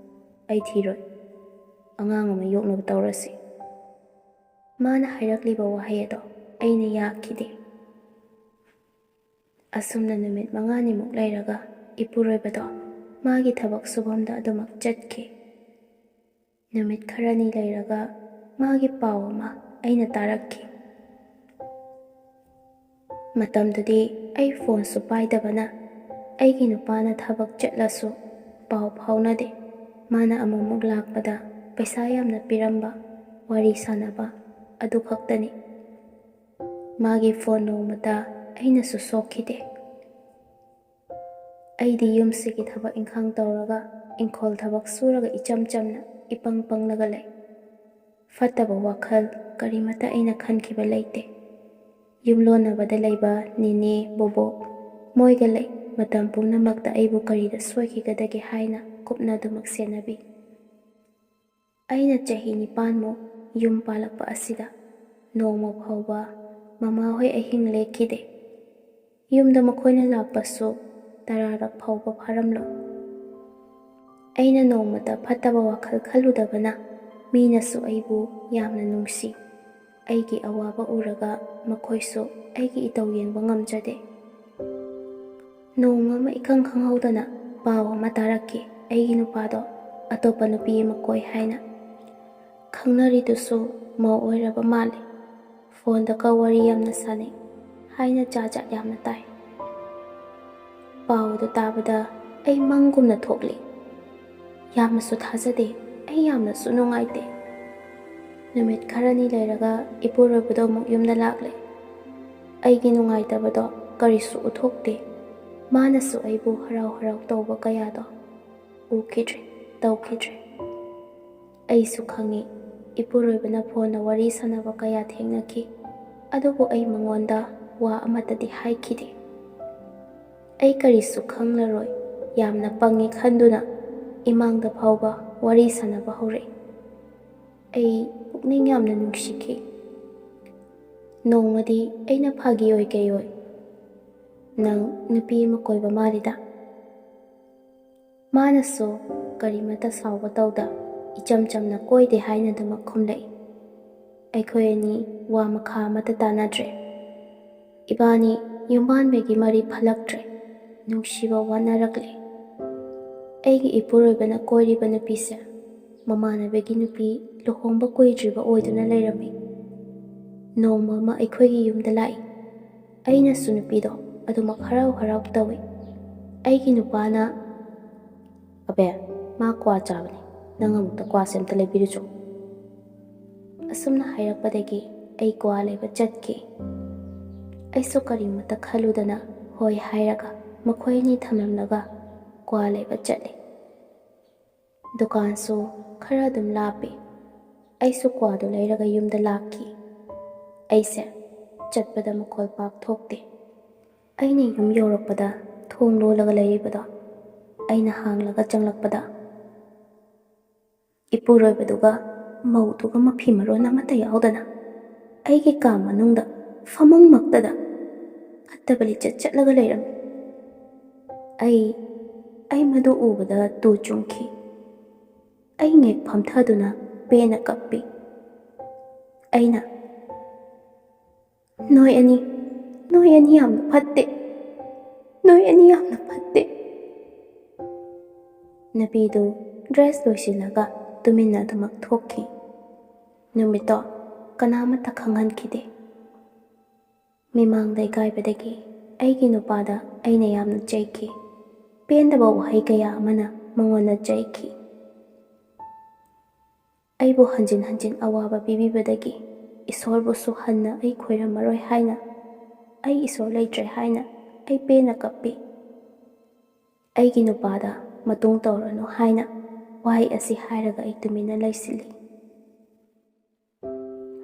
[SPEAKER 1] "ꯑꯩ ꯊꯤꯔꯣꯏ, ꯑꯉꯥꯡ ꯑꯃ ꯌꯣꯛꯅꯕ ꯇꯧꯔꯁꯤ." ꯃꯥꯅ ꯍꯥꯏꯔꯛꯂꯤꯕ ꯋꯥꯍꯩ ꯑꯗꯣ ꯑꯩꯅ ꯌꯥꯈꯤꯗꯦ꯫ ꯑꯁꯨꯝꯅ ꯅꯨꯃꯤꯠ 5ꯅꯤꯃꯨꯛ ꯂꯩꯔꯒ ꯏꯄꯨꯔꯣꯏꯕꯗꯣ ꯃꯥꯒꯤ ꯊꯕꯛ ꯁꯨꯐꯝꯗ ꯑꯗꯨꯃꯛ ꯆꯠꯈꯤ꯫ ꯅꯨꯃꯤꯠ ꯈꯔꯅꯤ ꯂꯩꯔꯒ ꯃꯥꯒꯤ ꯄꯥꯎ ꯑꯃ ꯑꯩꯅ ꯇꯥꯔꯛꯈꯤ꯫ ꯃꯇꯝꯗꯨꯗꯤ ꯑꯩ ꯐꯣꯟꯁꯨ ꯄꯥꯏꯗꯕꯅ ꯑꯩꯒꯤ ꯅꯨꯄꯥꯅ ꯊꯕꯛ ꯆꯠꯂꯁꯨ ꯄꯥꯎ ꯐꯥꯎꯅꯗꯦ꯫ ꯃꯥꯅ ꯑꯃꯨꯛꯃꯨꯛ ꯂꯥꯛꯄꯗ ꯄꯩꯁా ꯌꯥꯝꯅ ꯄꯤꯔꯝꯕ, ꯋꯥꯔꯤ ꯁꯥꯟꯅꯕ ꯑꯗꯨ ꯈꯛꯇꯅꯤ꯫ ꯃꯥꯒꯤ ꯐꯣꯟ ꯅꯣꯡꯃꯇ ꯑꯩꯅꯁꯨ ꯁꯣꯛꯈꯤꯗꯦ꯫ ꯑꯩꯗꯤ ꯌꯨꯝꯁꯤꯒꯤ ꯊꯕꯛ ꯏꯪꯈꯥꯡ ꯇꯧꯔꯒ ꯏꯪꯈꯣꯜ ꯊꯕꯛ ꯁꯨꯔꯒ ꯏꯆꯝ ꯆꯝꯅ ꯏꯄꯪ ꯄꯪꯂꯒ ꯂꯩ꯫ ꯐꯠꯇꯕ ꯋꯥꯈꯜ ꯀꯔꯤꯃꯠꯇ ꯑꯩꯅ ꯈꯟꯈꯤꯕ ꯂꯩꯇꯦ꯫ ꯌꯨꯝꯂꯣꯟꯅꯕꯗ ꯂꯩꯕ ꯅꯦꯅꯦ ꯕꯣꯕꯣꯛ ꯃꯣꯏꯒ ꯂꯩ꯫ ꯃꯇꯝ ꯄꯨꯝꯅꯃꯛꯇ ꯑꯩꯕꯨ ꯀꯔꯤꯗ ꯁꯣꯏꯈꯤꯒꯗꯒꯦ ꯍꯥꯏꯅ ꯀꯨꯞꯅ ꯑꯗꯨꯃꯛ ꯁꯦꯟꯅꯕꯤ꯫ ꯑꯩꯅ ꯆꯍꯤ 9ꯃꯨꯛ ꯌꯨꯝ ꯄꯥꯜꯂꯛꯄ ꯑꯁꯤꯗ ꯅꯣꯡꯃ ꯐꯥꯎꯕ ꯃꯃꯥꯍꯣꯏ ꯑꯍꯤꯡ ꯂꯦꯛꯈꯤꯗꯦ꯫ ꯌꯨꯝꯗ ꯃꯈꯣꯏꯅ ꯂꯥꯛꯄꯁꯨ 10ꯔꯛ ꯐꯥꯎꯕ ꯐꯥꯔꯝꯂꯣꯏ꯫ ꯑꯩꯅ ꯅꯣꯡꯃꯇ ꯐꯠꯇꯕ ꯋꯥꯈꯜ ꯈꯜꯂꯨꯗꯕꯅ ꯃꯤꯅꯁꯨ ꯑꯩꯕꯨ ꯌꯥꯝꯅ ꯅꯨꯡꯁꯤ꯫ ꯑꯩꯒꯤ ꯑꯋꯥꯕ ꯎꯔꯒ ꯃꯈꯣꯏꯁꯨ ꯑꯩꯒꯤ ꯏꯇꯧ ꯌꯦꯡꯕ ꯉꯝꯖꯗꯦ꯫ ꯅꯣꯡꯃ ꯑꯃ ꯏꯈꯪ ꯈꯪꯍꯧꯗꯅ ꯄꯥꯎ ꯑꯃ ꯇꯥꯔꯛꯈꯤ, ꯑꯩꯒꯤ ꯅꯨꯄꯥꯗꯣ ꯑꯇꯣꯞꯄ ꯅꯨꯄꯤ ꯑꯃ ꯀꯣꯏ ꯍꯥꯏꯅ꯫ ꯈꯪꯅꯔꯤꯗꯨꯁꯨ ꯃꯧ ꯑꯣꯏꯔꯕ ꯃꯥꯜꯂꯤ꯫ ꯐꯣꯟꯗꯒ ꯋꯥꯔꯤ ꯌꯥꯝꯅ ꯁꯥꯟꯅꯩ ꯍꯥꯏꯅ ꯖꯥꯠ ꯌꯥꯝꯅ ꯇꯥꯏ꯫ ꯄꯥꯎ ꯑꯗꯨ ꯇꯥꯕꯗ ꯑꯩ ꯃꯪꯒꯨꯝꯅ ꯊꯣꯛꯂꯤ꯫ ꯌꯥꯝꯅꯁꯨ ꯊꯥꯖꯗꯦ, ꯑꯩ ꯌꯥꯝꯅꯁꯨ ꯅꯨꯡꯉꯥꯏꯇꯦ꯫ ꯅꯨꯃꯤꯠ ꯈꯔꯅꯤ ꯂꯩꯔꯒ ꯏꯄꯨꯔꯣꯏꯕꯗꯣ ꯑꯃꯨꯛ ꯌꯨꯝꯗ ꯂꯥꯛꯂꯦ꯫ ꯑꯩꯒꯤ ꯅꯨꯡꯉꯥꯏꯇꯕꯗꯣ ꯀꯔꯤꯁꯨ ꯎꯠꯊꯣꯛꯇꯦ꯫ ꯃꯥꯅꯁꯨ ꯑꯩꯕꯨ ꯍꯔꯥꯎ ꯍꯔꯥꯎ ꯇꯧꯕ ꯀꯌꯥꯗꯣ ꯎꯈꯤꯗ꯭ꯔꯦ, ꯇꯧꯈꯤꯗ꯭ꯔꯦ꯫ ꯑꯩꯁꯨ ꯈꯪꯉꯤ, ꯏꯄꯨꯔꯣꯏꯕꯅ ꯐꯣꯟꯗ ꯋꯥꯔꯤ ꯁꯥꯟꯅꯕ ꯀꯌꯥ ꯊꯦꯡꯅꯈꯤ, ꯑꯗꯨꯕꯨ ꯑꯩ ꯃꯉꯣꯟꯗ ꯋꯥ ꯑꯃꯠꯇꯗꯤ ꯍꯥꯏꯈꯤꯗꯦ꯫ ꯑꯩ ꯀꯔꯤꯁꯨ ꯈꯪꯂꯔꯣꯏ ꯌꯥꯝꯅ ꯄꯪꯉꯤ ꯈꯟꯗꯨꯅ ꯏꯃꯥꯡꯗ ꯐꯥꯎꯕ ꯋꯥꯔꯤ ꯁꯥꯟꯅꯕ ꯍꯧꯔꯛꯏ꯫ ꯑꯩ ꯄꯨꯛꯅꯤꯡ ꯌꯥꯝꯅ ꯅꯨꯡꯁꯤꯈꯤ꯫ ꯅꯣꯡꯃꯗꯤ ꯑꯩꯅ ꯐꯥꯒꯤ ꯑꯣꯏ ꯀꯩ ꯑꯣꯏ, "ꯅꯪ ꯅꯨꯄꯤ ꯑꯃ ꯀꯣꯏꯕ ꯃꯥꯜꯂꯤꯗ"꯫ ꯃꯥꯅꯁꯨ ꯀꯔꯤꯃꯠꯇ ꯁꯥꯎꯕ ꯇꯧꯗ ꯏꯆꯝ ꯆꯝꯅ ꯀꯣꯏꯗꯦ ꯍꯥꯏꯅꯗꯃꯛ ꯈꯨꯝꯂꯛꯏ꯫ ꯑꯩꯈꯣꯏ ꯑꯅꯤ ꯋꯥ ꯃꯈꯥ ꯑꯃꯠꯇ ꯇꯥꯅꯗ꯭ꯔꯦ꯫ ꯏꯕꯥꯅꯤ ꯌꯨꯝꯕꯥꯟꯕꯒꯤ ꯃꯔꯤ ꯐꯠꯂꯛꯇ꯭ꯔꯦ, ꯅꯨꯡꯁꯤꯕ ꯋꯥꯅꯔꯛꯂꯦ꯫ ꯑꯩꯒꯤ ꯏꯄꯨꯔꯣꯏꯕꯅ ꯀꯣꯏꯔꯤꯕ ꯅꯨꯄꯤꯁꯦ ꯃꯃꯥꯟꯅꯕꯒꯤ ꯅꯨꯄꯤ ꯂꯨꯍꯣꯡꯕ ꯀꯨꯏꯗ꯭ꯔꯤꯕ ꯑꯣꯏꯗꯨꯅ ꯂꯩꯔꯝꯃꯤ꯫ ꯅꯣꯡꯃ ꯑꯃ ꯑꯩꯈꯣꯏꯒꯤ ꯌꯨꯝꯗ ꯂꯥꯛꯏ꯫ ꯑꯩꯅꯁꯨ ꯅꯨꯄꯤꯗꯣ ꯑꯗꯨꯃꯛ ꯍꯔꯥꯎ ꯍꯔꯥꯎ ꯇꯧꯏ꯫ ꯑꯩꯒꯤ ꯅꯨꯄꯥꯅ, "ꯑꯕꯦ, ꯃꯥ ꯀ꯭ꯋꯥ ꯆꯥꯕꯅꯤ, ꯅꯪ ꯑꯃꯨꯛꯇ ꯀ꯭ꯋꯥꯁꯦ ꯑꯝꯇ ꯂꯩꯕꯤꯔꯨꯆꯣ"꯫ ꯑꯁꯨꯝꯅ ꯍꯥꯏꯔꯛꯄꯗꯒꯤ ꯑꯩ ꯀ꯭ꯋꯥ ꯂꯩꯕ ꯆꯠꯈꯤ꯫ ꯑꯩꯁꯨ ꯀꯔꯤꯃꯠꯇ ꯈꯜꯂꯨꯗꯅ ꯍꯣꯏ ꯍꯥꯏꯔꯒ ꯃꯈꯣꯏ ꯑꯅꯤ ꯊꯝꯂꯝꯂꯒ ꯀ꯭ꯋꯥ ꯂꯩꯕ ꯆꯠꯂꯤ꯫ ꯗꯨꯀꯥꯟꯁꯨ ꯈꯔ ꯑꯗꯨꯝ ꯂꯥꯞꯄꯤ꯫ ꯑꯩꯁꯨ ꯀ꯭ꯋꯥꯗꯨ ꯂꯩꯔꯒ ꯌꯨꯝꯗ ꯂꯥꯛꯈꯤ꯫ ꯑꯩꯁꯦ ꯆꯠꯄꯗ ꯃꯈꯣꯜ ꯄꯥꯛ ꯊꯣꯛꯇꯦ꯫ ꯑꯩꯅ ꯌꯨꯝ ꯌꯧꯔꯛꯄꯗ ꯊꯣꯡ ꯂꯣꯜꯂꯒ ꯂꯩꯔꯤꯕꯗꯣ ꯑꯩꯅ ꯍꯥꯡꯂꯒ ꯆꯪꯂꯛꯄꯗ ꯏꯄꯨꯔꯣꯏꯕꯗꯨꯒ ꯃꯧꯗꯨꯒ ꯃꯐꯤ ꯃꯔꯣꯟ ꯑꯃꯠꯇ ꯌꯥꯎꯗꯅ ꯑꯩꯒꯤ ꯀꯥ ꯃꯅꯨꯡꯗ ꯐꯃꯨꯡꯃꯛꯇꯗ ꯐꯠꯇꯕ ꯂꯤꯆꯠ ꯆꯠꯂꯒ ꯂꯩꯔꯝꯃꯤ꯫ ꯑꯩ ꯃꯗꯨ ꯎꯕꯗ ꯇꯨ ꯆꯨꯡꯈꯤ꯫ ꯑꯩ ꯉꯦꯛ ꯐꯝꯊꯗꯨꯅ ꯄꯦꯟꯅ ꯀꯞꯄꯤ꯫ ꯑꯩꯅ, ꯅꯣꯏ ꯑꯅꯤ ꯌꯥꯝꯅ ꯐꯠꯇꯦ, ꯅꯣꯏ ꯑꯅꯤ ꯌꯥꯝꯅ ꯐꯠꯇꯦ"꯫ ꯅꯨꯄꯤꯗꯨ ꯗ꯭ꯔꯦꯁ ꯂꯣꯏꯁꯤꯜꯂꯒ ꯇꯨꯃꯤꯟꯅ ꯑꯗꯨꯃꯛ ꯊꯣꯛꯈꯤ꯫ ꯅꯨꯃꯤꯠꯇꯣ ꯀꯅꯥꯃꯠꯇ ꯈꯪꯍꯟꯈꯤꯗꯦ꯫ ꯃꯤꯃꯥꯡꯗ ꯏꯀꯥꯏꯕꯗꯒꯤ ꯑꯩꯒꯤ ꯅꯨꯄꯥꯗ ꯑꯩꯅ ꯌꯥꯝꯅ ꯆꯩꯈꯤ꯫ ꯄꯦꯟꯗꯕ ꯋꯥꯍꯩ ꯀꯌꯥ ꯑꯃꯅ ꯃꯉꯣꯟꯗ ꯆꯩꯈꯤ꯫ ꯑꯩꯕꯨ ꯍꯟꯖꯤꯟ ꯍꯟꯖꯤꯟ ꯑꯋꯥꯕ ꯄꯤꯕꯤꯕꯗꯒꯤ ꯏꯁꯣꯔꯕꯨꯁꯨ ꯍꯟꯅ ꯑꯩ ꯈꯣꯏꯔꯝꯃꯔꯣꯏ ꯍꯥꯏꯅ, ꯑꯩ ꯏꯁꯣꯔ ꯂꯩꯇ꯭ꯔꯦ ꯍꯥꯏꯅ ꯑꯩ ꯄꯦꯟꯅ ꯀꯞꯄꯤ꯫ ꯑꯩꯒꯤ ꯅꯨꯄꯥꯗ ꯃꯇꯨꯡ ꯇꯧꯔꯅꯨ ꯍꯥꯏꯅ ꯋꯥꯍꯩ ꯑꯁꯤ ꯍꯥꯏꯔꯒ ꯑꯩ ꯇꯨꯃꯤꯟꯅ ꯂꯩꯁꯤꯜꯂꯤ꯫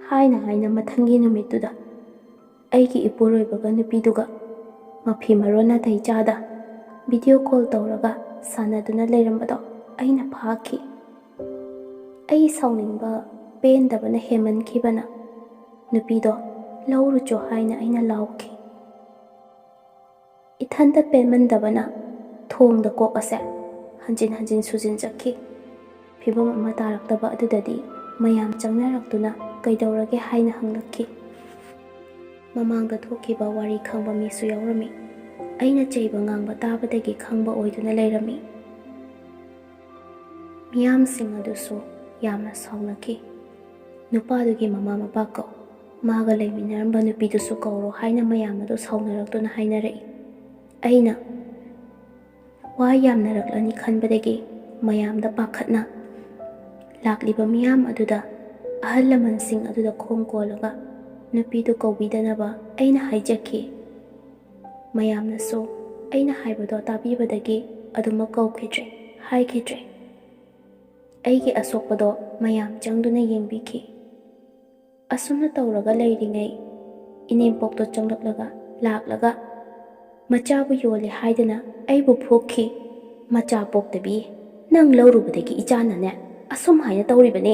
[SPEAKER 1] ꯍꯥꯏꯅ ꯃꯊꯪꯒꯤ ꯅꯨꯃꯤꯠꯇꯨꯗ ꯑꯩꯒꯤ ꯏꯄꯨꯔꯣꯏꯕꯒ ꯅꯨꯄꯤꯗꯨꯒ ꯃꯐꯤ ꯃꯔꯣꯟ ꯅꯥꯇꯩ ꯆꯥꯗ ꯚꯤꯗꯤꯑꯣ ꯀꯣꯜ ꯇꯧꯔꯒ ꯁꯥꯟꯅꯗꯨꯅ ꯂꯩꯔꯝꯕꯗꯣ ꯑꯩꯅ ꯐꯥꯈꯤ꯫ ꯑꯩ ꯁꯥꯎꯅꯤꯡꯕ ꯄꯦꯟꯗꯕꯅ ꯍꯦꯟꯃꯟꯈꯤꯕꯅ ꯅꯨꯄꯤꯗꯣ ꯂꯧꯔꯨꯆꯣ ꯍꯥꯏꯅ ꯑꯩꯅ ꯂꯥꯎꯈꯤ꯫ ꯏꯊꯟꯇ ꯄꯦꯟꯃꯟꯗꯕꯅ ꯊꯣꯡꯗ ꯀꯣꯛ ꯑꯁꯦ ꯍꯟꯖꯤꯟ ꯍꯟꯖꯤꯟ ꯁꯨꯖꯤꯟꯖꯈꯤ꯫ ꯐꯤꯕꯝ ꯑꯃ ꯇꯥꯔꯛꯇꯕ ꯑꯗꯨꯗꯗꯤ ꯃꯌꯥꯝ ꯆꯪꯅꯔꯛꯇꯨꯅ ꯀꯩꯗꯧꯔꯒꯦ ꯍꯥꯏꯅ ꯍꯪꯂꯛꯈꯤ꯫ ꯃꯃꯥꯡꯗ ꯊꯣꯛꯈꯤꯕ ꯋꯥꯔꯤ ꯈꯪꯕ ꯃꯤꯁꯨ ꯌꯥꯎꯔꯝꯃꯤ꯫ ꯑꯩꯅ ꯆꯩꯕ ꯉꯥꯡꯕ ꯇꯥꯕꯗꯒꯤ ꯈꯪꯕ ꯑꯣꯏꯗꯨꯅ ꯂꯩꯔꯝꯃꯤ꯫ ꯃꯤꯌꯥꯝꯁꯤꯡ ꯑꯗꯨꯁꯨ ꯌꯥꯝꯅ ꯁꯥꯎꯅꯈꯤ꯫ "ꯅꯨꯄꯥꯗꯨꯒꯤ ꯃꯃꯥ ꯃꯄꯥ ꯀꯧ, ꯃꯥꯒ ꯂꯩꯃꯤꯟꯅꯔꯝꯕ ꯅꯨꯄꯤꯗꯨꯁꯨ ꯀꯧꯔꯣ" ꯍꯥꯏꯅ ꯃꯌꯥꯝ ꯑꯗꯨ ꯁꯥꯎꯅꯔꯛꯇꯨꯅ ꯍꯥꯏꯅꯔꯛꯏ꯫ ꯑꯩꯅ ꯋꯥ ꯌꯥꯝꯅꯔꯛꯂꯅꯤ ꯈꯟꯕꯗꯒꯤ ꯃꯌꯥꯝꯗ ꯄꯥꯈꯠꯅ ꯂꯥꯛꯂꯤꯕ ꯃꯤꯌꯥꯝ ꯑꯗꯨꯗ ꯑꯍꯜ ꯂꯃꯟꯁꯤꯡ ꯑꯗꯨꯗ ꯈꯣꯡ ꯀꯣꯜꯂꯒ ꯅꯨꯄꯤꯗꯨ ꯀꯧꯕꯤꯗꯅꯕ ꯑꯩꯅ ꯍꯥꯏꯖꯈꯤ꯫ ꯃꯌꯥꯝꯅꯁꯨ ꯑꯩꯅ ꯍꯥꯏꯕꯗꯣ ꯇꯥꯕꯤꯕꯗꯒꯤ ꯑꯗꯨꯃꯛ ꯀꯧꯈꯤꯗ꯭ꯔꯦ, ꯍꯥꯏꯈꯤꯗ꯭ꯔꯦ꯫ ꯑꯩꯒꯤ ꯑꯁꯣꯛꯄꯗꯣ ꯃꯌꯥꯝ ꯆꯪꯗꯨꯅ ꯌꯦꯡꯕꯤꯈꯤ꯫ ꯑꯁꯨꯝꯅ ꯇꯧꯔꯒ ꯂꯩꯔꯤꯉꯩ ꯏꯅꯦꯝꯄꯣꯛꯇꯣ ꯂꯥꯛꯂꯒ ꯃꯆꯥꯕꯨ ꯌꯣꯜꯂꯦ ꯍꯥꯏꯗꯅ ꯑꯩꯕꯨ ꯐꯨꯈꯤ꯫ "ꯃꯆꯥ ꯄꯣꯛꯇꯕꯤ, ꯅꯪ ꯂꯧꯔꯨꯕꯗꯒꯤ ꯏꯆꯥꯅꯅꯦ ꯑꯁꯨꯝ ꯍꯥꯏꯅ ꯇꯧꯔꯤꯕꯅꯤ"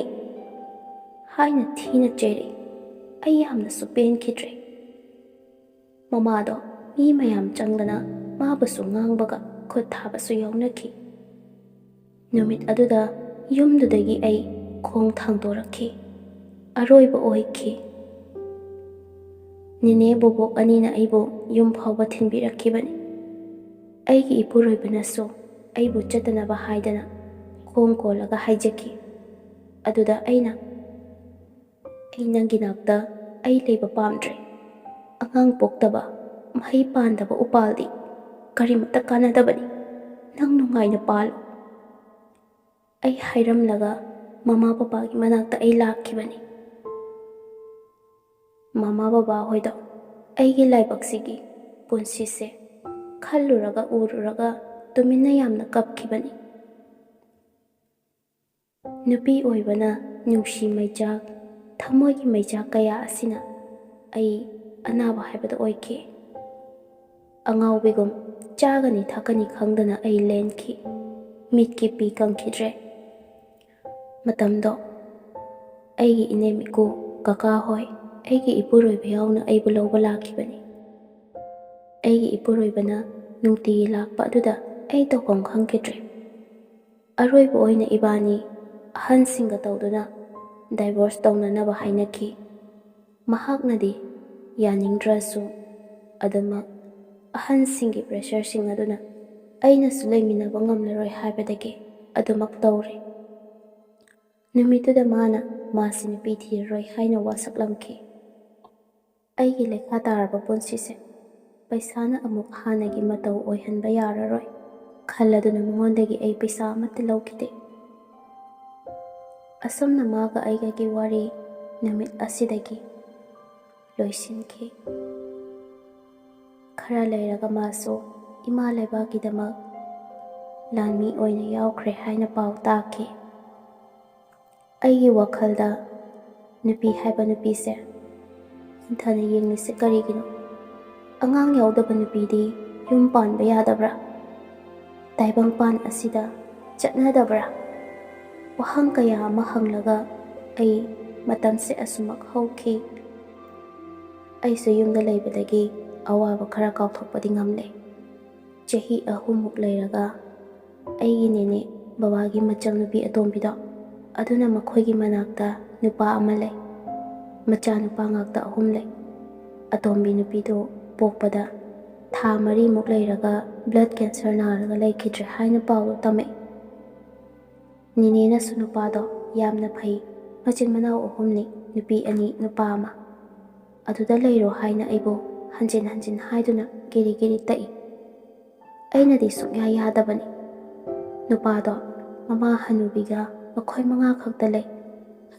[SPEAKER 1] ꯍꯥꯏꯅ ꯊꯤꯅ ꯆꯩꯔꯛꯏ꯫ ꯑꯩ ꯌꯥꯝꯅꯁꯨ ꯄꯦꯟꯈꯤꯗ꯭ꯔꯦ꯫ ꯃꯃꯥꯗꯣ ꯃꯤ ꯃꯌꯥꯝ ꯆꯪꯗꯅ ꯃꯥꯕꯨꯁꯨ ꯉꯥꯡꯕꯒ ꯈꯨꯠ ꯊꯥꯕꯁꯨ ꯌꯥꯎꯅꯈꯤ꯫ ꯅꯨꯃꯤꯠ ꯑꯗꯨꯗ ꯌꯨꯝꯗꯨꯗꯒꯤ ꯑꯩ ꯈꯣꯡ ꯊꯥꯡꯗꯣꯔꯛꯈꯤ꯫ ꯑꯔꯣꯏꯕ ꯑꯣꯏꯈꯤ꯫ ꯅꯦꯅꯦ ꯕꯣꯕꯣꯛ ꯑꯅꯤꯅ ꯑꯩꯕꯨ ꯌꯨꯝ ꯐꯥꯎꯕ ꯊꯤꯟꯕꯤꯔꯛꯈꯤꯕꯅꯤ꯫ ꯑꯩꯒꯤ ꯏꯄꯨꯔꯣꯏꯕꯅꯁꯨ ꯑꯩꯕꯨ ꯆꯠꯇꯅꯕ ꯍꯥꯏꯗꯅ ꯈꯣꯡ ꯀꯣꯜꯂꯒ ꯍꯥꯏꯖꯈꯤ꯫ ꯑꯗꯨꯗ ꯑꯩ ꯅꯪꯒꯤ ꯅꯥꯛꯇ ꯑꯩ ꯂꯩꯕ ꯄꯥꯝꯗ꯭ꯔꯦ꯫ ꯑꯉꯥꯡ ꯄꯣꯛꯇꯕ, ꯃꯍꯩ ꯄꯥꯟꯗꯕ ꯎꯄꯥꯜꯗꯤ ꯀꯔꯤꯃꯠꯇ ꯀꯥꯟꯅꯗꯕꯅꯤ꯫ ꯅꯪ ꯅꯨꯡꯉꯥꯏꯅ ꯄꯥꯜꯂꯨ꯫ ꯑꯩ ꯍꯥꯏꯔꯝꯂꯒ ꯃꯃꯥ ꯕꯕꯥꯒꯤ ꯃꯅꯥꯛꯇ ꯑꯩ ꯂꯥꯛꯈꯤꯕꯅꯤ꯫ ꯃꯃꯥ ꯕꯕꯥ ꯍꯣꯏꯗꯣ ꯑꯩꯒꯤ ꯂꯥꯏꯕꯛꯁꯤꯒꯤ ꯄꯨꯟꯁꯤꯁꯦ ꯈꯜꯂꯨꯔꯒ ꯎꯔꯨꯔꯒ ꯇꯨꯃꯤꯟꯅ ꯌꯥꯝꯅ ꯀꯞꯈꯤꯕꯅꯤ꯫ ꯅꯨꯄꯤ ꯑꯣꯏꯕꯅ ꯅꯨꯡꯁꯤ ꯃꯩꯆꯥꯛ, ꯊꯃꯣꯏꯒꯤ ꯃꯩꯆꯥꯛ ꯀꯌꯥ ꯑꯁꯤꯅ ꯑꯩ ꯑꯅꯥꯕ ꯍꯥꯏꯕꯗꯣ ꯑꯣꯏꯈꯤ꯫ ꯑꯉꯥꯎꯕꯤꯒꯨꯝ ꯆꯥꯒꯅꯤ ꯊꯛꯀꯅꯤ ꯈꯪꯗꯅ ꯑꯩ ꯂꯦꯟꯈꯤ꯫ ꯃꯤꯠꯀꯤ ꯄꯤ ꯀꯪꯈꯤꯗ꯭ꯔꯦ꯫ ꯃꯇꯝꯗꯣ ꯑꯩꯒꯤ ꯏꯅꯦꯝ ꯏꯀꯨ, ꯀꯀꯥ ꯍꯣꯏ, ꯑꯩꯒꯤ ꯏꯄꯨꯔꯣꯏꯕ ꯌꯥꯎꯅ ꯑꯩꯕꯨ ꯂꯧꯕ ꯂꯥꯛꯈꯤꯕꯅꯤ꯫ ꯑꯩꯒꯤ ꯏꯄꯨꯔꯣꯏꯕꯅ ꯅꯨꯡꯇꯤꯒꯤ ꯂꯥꯛꯄ ꯑꯗꯨꯗ ꯑꯩ ꯇꯧꯐꯝ ꯈꯪꯈꯤꯗ꯭ꯔꯦ꯫ ꯑꯔꯣꯏꯕ ꯑꯣꯏꯅ ꯏꯕꯥꯅꯤ ꯑꯍꯟꯁꯤꯡꯒ ꯇꯧꯗꯨꯅ ꯗꯥꯏꯚꯣꯔꯁ ꯇꯧꯅꯅꯕ ꯍꯥꯏꯅꯈꯤ꯫ ꯃꯍꯥꯛꯅꯗꯤ ꯌꯥꯅꯤꯡꯗ꯭ꯔꯁꯨ ꯑꯗꯨꯃꯛ ꯑꯍꯟꯁꯤꯡꯒꯤ ꯄ꯭ꯔꯦꯁꯔꯁꯤꯡ ꯑꯗꯨꯅ ꯑꯩꯅꯁꯨ ꯂꯩꯃꯤꯟꯅꯕ ꯉꯝꯂꯔꯣꯏ ꯍꯥꯏꯕꯗꯒꯤ ꯑꯗꯨꯃꯛ ꯇꯧꯔꯦ꯫ ꯅꯨꯃꯤꯠꯇꯨꯗ ꯃꯥꯁꯤ ꯅꯨꯄꯤ ꯊꯤꯔꯔꯣꯏ ꯍꯥꯏꯅ ꯋꯥꯁꯛꯂꯝꯈꯤ꯫ ꯑꯩꯒꯤ ꯂꯩꯈꯥ ꯇꯥꯔꯕ ꯄꯨꯟꯁꯤꯁꯦ ꯄꯩꯁꯥꯅ ꯑꯃꯨꯛ ꯍꯥꯟꯅꯒꯤ ꯃꯇꯧ ꯑꯣꯏꯍꯟꯕ ꯌꯥꯔꯔꯣꯏ ꯈꯜꯂꯗꯨꯅ ꯃꯉꯣꯟꯗꯒꯤ ꯑꯩ ꯄꯩꯁꯥ ꯑꯃꯠꯇ ꯂꯧꯈꯤꯗꯦ꯫ ꯑꯁꯨꯝꯅ ꯃꯥꯒ ꯑꯩꯒꯒꯤ ꯋꯥꯔꯤ ꯅꯨꯃꯤꯠ ꯑꯁꯤꯗꯒꯤ ꯂꯣꯏꯁꯤꯟꯈꯤ꯫ ꯈꯔ ꯂꯩꯔꯒ ꯃꯥꯁꯨ ꯏꯃꯥ ꯂꯩꯕꯥꯛꯀꯤꯗꯃꯛ ꯂꯥꯟꯃꯤ ꯑꯣꯏꯅ ꯌꯥꯎꯈ꯭ꯔꯦ ꯍꯥꯏꯅ ꯄꯥꯎ ꯇꯥꯈꯤ꯫ ꯑꯩꯒꯤ ꯋꯥꯈꯜꯗ ꯅꯨꯄꯤ ꯍꯥꯏꯕ ꯅꯨꯄꯤꯁꯦ ꯍꯟꯊꯅ ꯌꯦꯡꯂꯤꯁꯦ ꯀꯔꯤꯒꯤꯅꯣ? ꯑꯉꯥꯡ ꯌꯥꯎꯗꯕ ꯅꯨꯄꯤꯗꯤ ꯌꯨꯝ ꯄꯥꯟꯕ ꯌꯥꯗꯕ꯭ꯔꯥ? ꯇꯥꯏꯕꯪꯄꯥꯟ ꯑꯁꯤꯗ ꯆꯠꯅꯗꯕ꯭ꯔꯥ? ꯋꯥꯍꯪ ꯀꯌꯥ ꯑꯃ ꯍꯪꯂꯒ ꯑꯩ ꯃꯇꯝꯁꯦ ꯑꯁꯨꯃꯛ ꯍꯧꯈꯤ꯫ ꯑꯩꯁꯨ ꯌꯨꯝꯗ ꯂꯩꯕꯗꯒꯤ ꯑꯋꯥꯕ ꯈꯔ ꯀꯥꯎꯊꯣꯛꯄꯗꯤ ꯉꯝꯂꯦ꯫ ꯆꯍꯤ 3ꯃꯨꯛ ꯂꯩꯔꯒ ꯑꯩꯒꯤ ꯅꯦꯅꯦ ꯕꯕꯥꯒꯤ ꯃꯆꯜꯅꯨꯄꯤ ꯑꯇꯣꯝꯕꯤꯗꯣ ꯑꯗꯨꯅ ꯃꯈꯣꯏꯒꯤ ꯃꯅꯥꯛꯇ ꯅꯨꯄꯥ ꯑꯃ ꯂꯩ꯫ ꯃꯆꯥꯅꯨꯄꯥ ꯉꯥꯛꯇ 3 ꯂꯩ꯫ ꯑꯇꯣꯝꯕꯤ ꯅꯨꯄꯤꯗꯨ ꯄꯣꯛꯄꯗ ꯊꯥ 4ꯃꯨꯛ ꯂꯩꯔꯒ ꯕ꯭ꯂꯗ ꯀꯦꯟꯁꯔ ꯅꯥꯔꯒ ꯂꯩꯈꯤꯗ꯭ꯔꯦ ꯍꯥꯏꯅ ꯄꯥꯎꯗꯣ ꯇꯝꯃꯛꯏ꯫ ꯅꯦꯅꯦꯅꯁꯨ ꯅꯨꯄꯥꯗꯣ ꯌꯥꯝꯅ ꯐꯩ, ꯃꯆꯤꯟ ꯃꯅꯥꯎ 3ꯅꯤ, ꯅꯨꯄꯤ 2, ꯅꯨꯄꯥ 1, ꯑꯗꯨꯗ ꯂꯩꯔꯣ ꯍꯥꯏꯅ ꯑꯩꯕꯨ ꯍꯟꯖꯤꯟ ꯍꯟꯖꯤꯟ ꯍꯥꯏꯗꯨꯅ ꯒꯤꯔꯤ ꯒꯤꯔꯤ ꯇꯛꯏ꯫ ꯑꯩꯅꯗꯤ ꯁꯨꯡꯌꯥ ꯌꯥꯗꯕꯅꯤ꯫ ꯅꯨꯄꯥꯗꯣ ꯃꯃꯥ ꯍꯅꯨꯕꯤꯒ ꯃꯈꯣꯏ 5 ꯈꯛꯇ ꯂꯩ꯫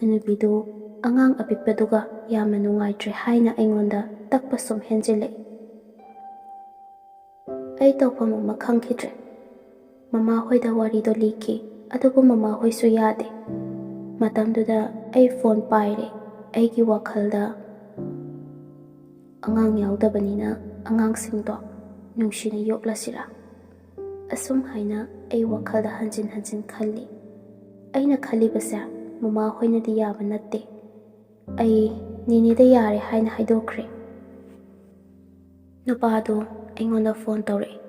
[SPEAKER 1] ꯍꯅꯨꯕꯤꯗꯨ ꯑꯉꯥꯡ ꯑꯄꯤꯛꯄꯗꯨꯒ ꯌꯥꯝꯅ ꯅꯨꯡꯉꯥꯏꯇ꯭ꯔꯦ ꯍꯥꯏꯅ ꯑꯩꯉꯣꯟꯗ ꯇꯛꯄ ꯁꯨꯝ ꯍꯦꯟꯖꯤꯜꯂꯛꯏ꯫ ꯑꯩ ꯇꯧꯐꯝ ꯑꯃ ꯈꯪꯈꯤꯗ꯭ꯔꯦ꯫ ꯃꯃꯥ ꯍꯣꯏꯗ ꯋꯥꯔꯤꯗꯣ ꯂꯤꯈꯤ, ꯑꯗꯨꯕꯨ ꯃꯃꯥ ꯍꯣꯏꯁꯨ ꯌꯥꯗꯦ꯫ ꯃꯇꯝꯗꯨꯗ ꯑꯩ ꯐꯣꯟ ꯄꯥꯏꯔꯦ꯫ ꯑꯩꯒꯤ ꯋꯥꯈꯜꯗ ꯑꯉꯥꯡ ꯌꯥꯎꯗꯕꯅꯤꯅ ꯑꯉꯥꯡꯁꯤꯡꯗꯣ ꯅꯨꯡꯁꯤꯅ ꯌꯣꯛꯂꯁꯤꯔꯥ? ꯑꯁꯨꯝ ꯍꯥꯏꯅ ꯑꯩ ꯋꯥꯈꯜꯗ ꯍꯟꯖꯤꯟ ꯍꯟꯖꯤꯟ ꯈꯜꯂꯤ꯫ ꯑꯩꯅ ꯈꯜꯂꯤꯕꯁꯦ ꯃꯃꯥ ꯍꯣꯏꯅꯗꯤ ꯌꯥꯕ ꯅꯠꯇꯦ꯫ ꯑꯩ ꯅꯦꯅꯦꯗ ꯌꯥꯔꯦ ꯍꯥꯏꯅ ꯍꯥꯏꯗꯣꯛꯈ꯭ꯔꯦ꯫ ꯅꯨꯄꯥꯗꯣ ꯑꯩꯉꯣꯟꯗ ꯐꯣꯟ ꯇꯧꯔꯛꯏ꯫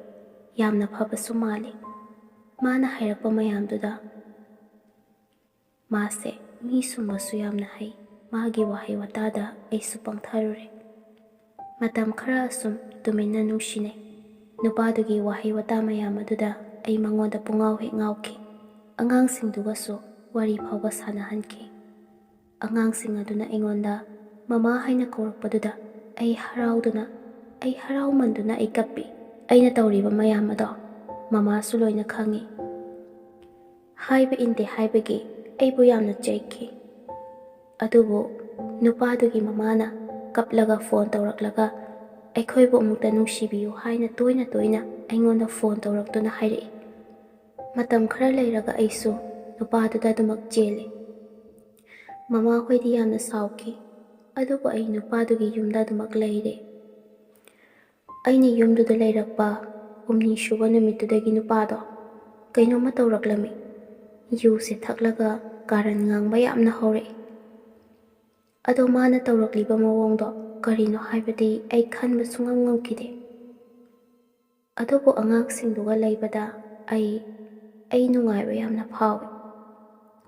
[SPEAKER 1] ꯌꯥꯝꯅ ꯐꯕꯁꯨ ꯃꯥꯜꯂꯤ꯫ ꯃꯥꯅ ꯍꯥꯏꯔꯛꯄ ꯃꯌꯥꯝꯗꯨꯗ ꯃꯥꯁꯦ ꯃꯤ ꯁꯨꯝꯕꯁꯨ ꯌꯥꯝꯅ ꯍꯩ꯫ ꯃꯥꯒꯤ ꯋꯥꯍꯩ ꯋꯥꯇꯥꯗ ꯑꯩꯁꯨ ꯄꯪꯊꯔꯨꯔꯦ꯫ ꯃꯇꯝ ꯈꯔ ꯑꯁꯨꯝ ꯇꯨꯃꯤꯟꯅ ꯅꯨꯡꯁꯤꯅꯩ꯫ ꯅꯨꯄꯥꯗꯨꯒꯤ ꯋꯥꯍꯩ ꯋꯥꯇꯥ ꯃꯌꯥꯝ ꯑꯗꯨꯗ ꯑꯩ ꯃꯉꯣꯟꯗ ꯄꯨꯡꯉꯥꯎ ꯍꯦꯛ ꯉꯥꯎꯈꯤ꯫ ꯑꯉꯥꯡꯁꯤꯡꯗꯨꯒꯁꯨ ꯋꯥꯔꯤ ꯐꯥꯎꯕ ꯁꯥꯟꯅꯍꯟꯈꯤ꯫ ꯑꯉꯥꯡꯁꯤꯡ ꯑꯗꯨꯅ ꯑꯩꯉꯣꯟꯗ ꯃꯃꯥ ꯍꯥꯏꯅ ꯀꯧꯔꯛꯄꯗꯨꯗ ꯑꯩ ꯍꯔꯥꯎꯃꯟꯗꯨꯅ ꯑꯩ ꯀꯞꯄꯤ꯫ ꯑꯩꯅ ꯇꯧꯔꯤꯕ ꯃꯌꯥꯝ ꯑꯗꯣ ꯃꯃꯥꯁꯨ ꯂꯣꯏꯅ ꯈꯪꯉꯤ꯫ ꯍꯥꯏꯕ ꯏꯟꯗꯦ ꯍꯥꯏꯕꯒꯤ ꯑꯩꯕꯨ ꯌꯥꯝꯅ ꯆꯩꯈꯤ꯫ ꯑꯗꯨꯕꯨ ꯅꯨꯄꯥꯗꯨꯒꯤ ꯃꯃꯥꯅ ꯀꯞꯂꯒ ꯐꯣꯟ ꯇꯧꯔꯛꯂꯒ ꯑꯩꯈꯣꯏꯕꯨ ꯑꯃꯨꯛꯇ ꯅꯨꯡꯁꯤꯕꯤꯌꯨ ꯍꯥꯏꯅ ꯇꯣꯏꯅ ꯑꯩꯉꯣꯟꯗ ꯐꯣꯟ ꯇꯧꯔꯛꯇꯨꯅ ꯍꯥꯏꯔꯛꯏ꯫ ꯃꯇꯝ ꯈꯔ ꯂꯩꯔꯒ ꯑꯩꯁꯨ ꯅꯨꯄꯥꯗꯨꯗ ꯑꯗꯨꯃꯛ ꯆꯦꯜꯂꯦ꯫ ꯃꯃꯥ ꯍꯣꯏꯗꯤ ꯌꯥꯝꯅ ꯁꯥꯎꯈꯤ꯫ ꯑꯗꯨꯕꯨ ꯑꯩ ꯅꯨꯄꯥꯗꯨꯒꯤ ꯌꯨꯝꯗ ꯑꯗꯨꯃꯛ ꯂꯩꯔꯦ꯫ ꯑꯩꯅ ꯌꯨꯝꯗꯨꯗ ꯂꯩꯔꯛꯄ 8ꯅꯤ ꯁꯨꯕ ꯅꯨꯃꯤꯠꯇꯨꯗꯒꯤ ꯅꯨꯄꯥꯗꯣ ꯀꯩꯅꯣꯝꯃ ꯇꯧꯔꯛꯂꯝꯃꯤ꯫ ꯌꯨꯁꯦ ꯊꯛꯂꯒ ꯀꯥꯔꯟ ꯉꯥꯡꯕ ꯌꯥꯝꯅ ꯍꯧꯔꯛꯏ꯫ ꯑꯗꯣ ꯃꯥꯅ ꯇꯧꯔꯛꯂꯤꯕ ꯃꯑꯣꯡꯗꯣ ꯀꯔꯤꯅꯣ ꯍꯥꯏꯕꯗꯤ ꯑꯩ ꯈꯟꯕ ꯁꯨꯡꯉꯝ ꯉꯝꯈꯤꯗꯦ꯫ ꯑꯗꯨꯕꯨ ꯑꯉꯥꯡꯁꯤꯡꯗꯨꯒ ꯂꯩꯕꯗ ꯑꯩ ꯅꯨꯡꯉꯥꯏꯕ ꯌꯥꯝꯅ ꯐꯥꯎꯏ,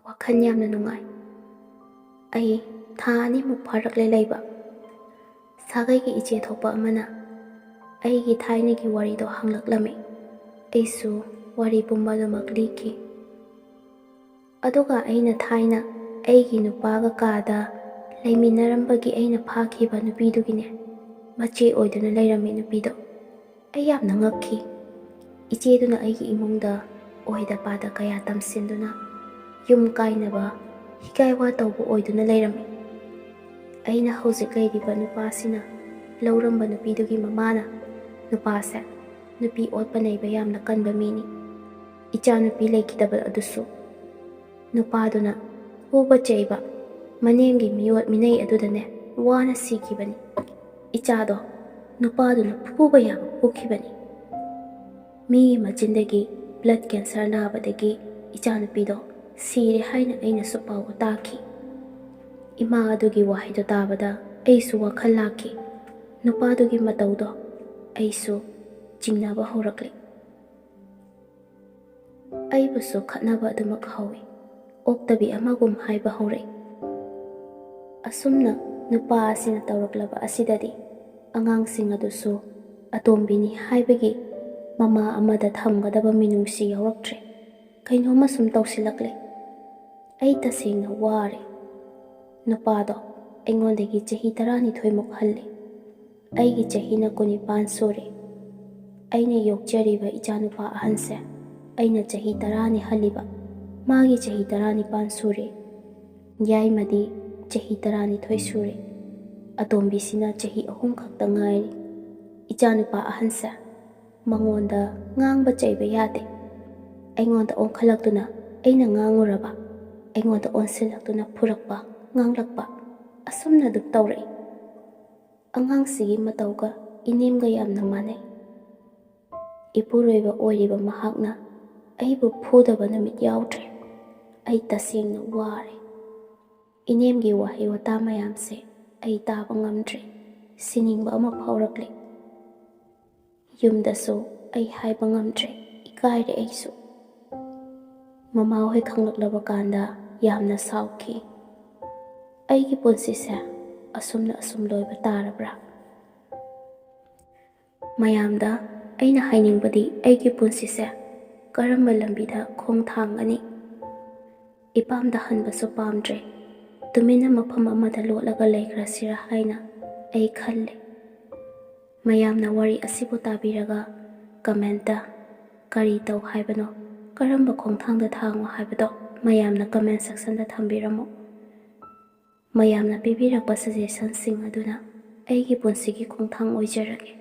[SPEAKER 1] ꯋꯥꯈꯜ ꯌꯥꯝꯅ ꯅꯨꯡꯉꯥꯏ꯫ ꯑꯩ ꯊꯥ 2ꯃꯨꯛ ꯐꯥꯔꯛꯂꯦ ꯂꯩꯕ꯫ ꯁꯥꯒꯩꯒꯤ ꯏꯆꯦ ꯊꯣꯛꯄ ꯑꯃꯅ ꯑꯩꯒꯤ ꯊꯥꯏꯅꯒꯤ ꯋꯥꯔꯤꯗꯣ ꯍꯪꯂꯛꯂꯝꯃꯤ꯫ ꯑꯩꯁꯨ ꯋꯥꯔꯤ ꯄꯨꯝꯕꯗꯨꯃꯛ ꯂꯤꯈꯤ꯫ ꯑꯗꯨꯒ ꯑꯩꯅ ꯊꯥꯏꯅ ꯑꯩꯒꯤ ꯅꯨꯄꯥꯒ ꯀꯥꯗ ꯂꯩꯃꯤꯟꯅꯔꯝꯕꯒꯤ ꯑꯩꯅ ꯐꯥꯈꯤꯕ ꯅꯨꯄꯤꯗꯨꯒꯤꯅꯦ ꯃꯆꯦ ꯑꯣꯏꯗꯨꯅ ꯂꯩꯔꯝꯃꯤ ꯅꯨꯄꯤꯗꯣ꯫ ꯑꯩ ꯌꯥꯝꯅ ꯉꯛꯈꯤ꯫ ꯏꯆꯦꯗꯨꯅ ꯑꯩꯒꯤ ꯏꯃꯨꯡꯗ ꯑꯣꯏꯗ ꯄꯥꯗ ꯀꯌꯥ ꯇꯝꯁꯤꯟꯗꯨꯅ ꯌꯨꯝ ꯀꯥꯏꯅꯕ ꯍꯤꯒꯥꯏ ꯋꯥ ꯇꯧꯕ ꯑꯣꯏꯗꯨꯅ ꯂꯩꯔꯝꯃꯤ꯫ ꯑꯩꯅ ꯍꯧꯖꯤꯛ ꯂꯩꯔꯤꯕ ꯅꯨꯄꯥꯁꯤꯅ ꯂꯧꯔꯝꯕ ꯅꯨꯄꯤꯗꯨꯒꯤ ꯃꯃꯥꯅ ꯅꯨꯄꯥꯁꯦ ꯅꯨꯄꯤ ꯑꯣꯠꯄ ꯅꯩꯕ ꯌꯥꯝꯅ ꯀꯟꯕ ꯃꯤꯅꯤ, ꯏꯆꯥ ꯅꯨꯄꯤ ꯂꯩꯈꯤꯗꯕ ꯑꯗꯨꯁꯨ ꯅꯨꯄꯥꯗꯨꯅ ꯐꯨꯕ ꯆꯩꯕ ꯃꯅꯦꯝꯒꯤ ꯃꯤꯑꯣꯠ ꯃꯤꯅꯩ ꯑꯗꯨꯗꯅꯦ ꯋꯥꯅ ꯁꯤꯈꯤꯕꯅꯤ꯫ ꯏꯆꯥꯗꯣ ꯅꯨꯄꯥꯗꯨꯅ ꯐꯨꯕ ꯌꯥꯕ ꯐꯨꯈꯤꯕꯅꯤ꯫ ꯃꯤꯒꯤ ꯃꯆꯤꯟꯗꯒꯤ ꯕ꯭ꯂꯗ ꯀꯦꯟꯁꯔ ꯅꯥꯕꯗꯒꯤ ꯏꯆꯥꯅꯨꯄꯤꯗꯣ ꯁꯤꯔꯦ ꯍꯥꯏꯅ ꯑꯩꯅꯁꯨ ꯄꯥꯎ ꯇꯥꯈꯤ꯫ ꯏꯃꯥ ꯑꯗꯨꯒꯤ ꯋꯥꯍꯩꯗꯣ ꯇꯥꯕꯗ ꯑꯩꯁꯨ ꯋꯥꯈꯜ ꯂꯥꯛꯈꯤ꯫ ꯅꯨꯄꯥꯗꯨꯒꯤ ꯃꯇꯧꯗꯣ ꯑꯩꯁꯨ ꯆꯤꯡꯅꯕ ꯍꯧꯔꯛꯂꯤ꯫ ꯑꯩꯕꯨꯁꯨ ꯈꯠꯅꯕ ꯑꯗꯨꯃꯛ ꯍꯧꯏ, ꯑꯣꯛꯇꯕꯤ ꯑꯃꯒꯨꯝ ꯍꯥꯏꯕ ꯍꯧꯔꯛꯏ꯫ ꯑꯁꯨꯝꯅ ꯅꯨꯄꯥ ꯑꯁꯤꯅ ꯇꯧꯔꯛꯂꯕ ꯑꯁꯤꯗꯗꯤ ꯑꯉꯥꯡꯁꯤꯡ ꯑꯗꯨꯁꯨ ꯑꯇꯣꯝꯕꯤꯅꯤ ꯍꯥꯏꯕꯒꯤ ꯃꯃꯥ ꯑꯃꯗ ꯊꯝꯒꯗꯕ ꯃꯤꯅꯨꯡꯁꯤ ꯌꯥꯎꯔꯛꯇ꯭ꯔꯦ꯫ ꯀꯩꯅꯣꯝꯃ ꯁꯨꯝ ꯇꯧꯁꯤꯜꯂꯛꯂꯦ꯫ ꯑꯩ ꯇꯁꯦꯡꯅ ꯋꯥꯔꯦ꯫ ꯅꯨꯄꯥꯗꯣ ꯑꯩꯉꯣꯟꯗꯒꯤ ꯆꯍꯤ 12ꯃꯨꯛ ꯍꯜꯂꯤ꯫ ꯑꯩꯒꯤ ꯆꯍꯤꯅ 19 ꯁꯨꯔꯦ꯫ ꯑꯩꯅ ꯌꯣꯛꯆꯔꯤꯕ ꯏꯆꯥꯅꯨꯄꯥ ꯑꯍꯟꯁꯦ ꯑꯩꯅ ꯆꯍꯤ 10 ꯍꯜꯂꯤꯕ, ꯃꯥꯒꯤ ꯆꯍꯤ 19 ꯁꯨꯔꯦ꯫ ꯌꯥꯏꯃꯗꯤ ꯆꯍꯤ 12 ꯁꯨꯔꯦ꯫ ꯑꯇꯣꯝꯕꯤꯁꯤꯅ ꯆꯍꯤ 3 ꯈꯛꯇ ꯉꯥꯏꯔꯤ꯫ ꯏꯆꯥꯅꯨꯄꯥ ꯑꯍꯟꯁꯦ ꯃꯉꯣꯟꯗ ꯉꯥꯡꯕ ꯆꯩꯕ ꯌꯥꯗꯦ꯫ ꯑꯩꯉꯣꯟꯗ ꯑꯣꯟꯈꯠꯂꯛꯇꯨꯅ ꯑꯩꯅ ꯉꯥꯡꯉꯨꯔꯕ ꯑꯩꯉꯣꯟꯗ ꯑꯣꯟꯁꯤꯜꯂꯛꯇꯨꯅ ꯐꯨꯔꯛꯄ, ꯉꯥꯡꯂꯛꯄ ꯑꯁꯨꯝꯅ ꯑꯗꯨꯝ ꯇꯧꯔꯛꯏ꯫ ꯑꯉꯥꯡꯁꯤꯒꯤ ꯃꯇꯧꯒ ꯏꯅꯦꯝꯒ ꯌꯥꯝꯅ ꯃꯥꯟꯅꯩ꯫ ꯏꯄꯨꯔꯣꯏꯕ ꯑꯣꯏꯔꯤꯕ ꯃꯍꯥꯛꯅ ꯑꯩꯕꯨ ꯐꯨꯗꯕ ꯅꯨꯃꯤꯠ ꯌꯥꯎꯗ꯭ꯔꯦ꯫ ꯑꯩ ꯇꯁꯦꯡꯅ ꯋꯥꯔꯦ꯫ ꯏꯅꯦꯝꯒꯤ ꯋꯥꯍꯩ ꯋꯥꯇꯥ ꯃꯌꯥꯝꯁꯦ ꯑꯩ ꯇꯥꯕ ꯉꯝꯗ꯭ꯔꯦ꯫ ꯁꯤꯅꯤꯡꯕ ꯑꯃ ꯐꯥꯎꯔꯛꯂꯦ꯫ ꯌꯨꯝꯗꯁꯨ ꯑꯩ ꯍꯥꯏꯕ ꯉꯝꯗ꯭ꯔꯦ, ꯏꯀꯥꯏꯔꯦ ꯑꯩꯁꯨ꯫ ꯃꯃꯥꯍꯣꯏ ꯈꯪꯂꯛꯂꯕ ꯀꯥꯟꯗ ꯌꯥꯝꯅ ꯁꯥꯎꯈꯤ꯫ ꯑꯩꯒꯤ ꯄꯨꯟꯁꯤꯁꯦ ꯑꯁꯨꯝ ꯂꯣꯏꯕ ꯇꯥꯔꯕ꯭ꯔꯥ? ꯃꯌꯥꯝꯗ ꯑꯩꯅ ꯍꯥꯏꯅꯤꯡꯕꯗꯤ ꯑꯩꯒꯤ ꯄꯨꯟꯁꯤꯁꯦ ꯀꯔꯝꯕ ꯂꯝꯕꯤꯗ ꯈꯣꯡ ꯊꯥꯡꯒꯅꯤ? ꯏꯄꯥꯝꯗ ꯍꯟꯕꯁꯨ ꯄꯥꯝꯗ꯭ꯔꯦ꯫ ꯇꯨꯃꯤꯟꯅ ꯃꯐꯝ ꯑꯃꯗ ꯂꯣꯠꯂꯒ ꯂꯩꯈ꯭ꯔꯁꯤꯔꯥ ꯍꯥꯏꯅ ꯑꯩ ꯈꯜꯂꯦ꯫ ꯃꯌꯥꯝꯅ ꯋꯥꯔꯤ ꯑꯁꯤꯕꯨ ꯇꯥꯕꯤꯔꯒ ꯀꯃꯦꯟꯇ ꯀꯔꯤ ꯇꯧ ꯍꯥꯏꯕꯅꯣ, ꯀꯔꯝꯕ ꯈꯣꯡꯊꯥꯡꯗ ꯊꯥꯡꯉꯣ ꯍꯥꯏꯕꯗꯣ ꯃꯌꯥꯝꯅ ꯀꯃꯦꯟ ꯁꯦꯛꯁꯟꯗ ꯊꯝꯕꯤꯔꯝꯃꯨ꯫ ꯃꯌꯥꯝꯅ ꯄꯤꯕꯤꯔꯛꯄ ꯁꯖꯦꯁꯟꯁꯤꯡ ꯑꯗꯨꯅ ꯑꯩꯒꯤ ꯄꯨꯟꯁꯤꯒꯤ ꯈꯣꯡꯊꯥꯡ ꯑꯣꯏꯖꯔꯒꯦ꯫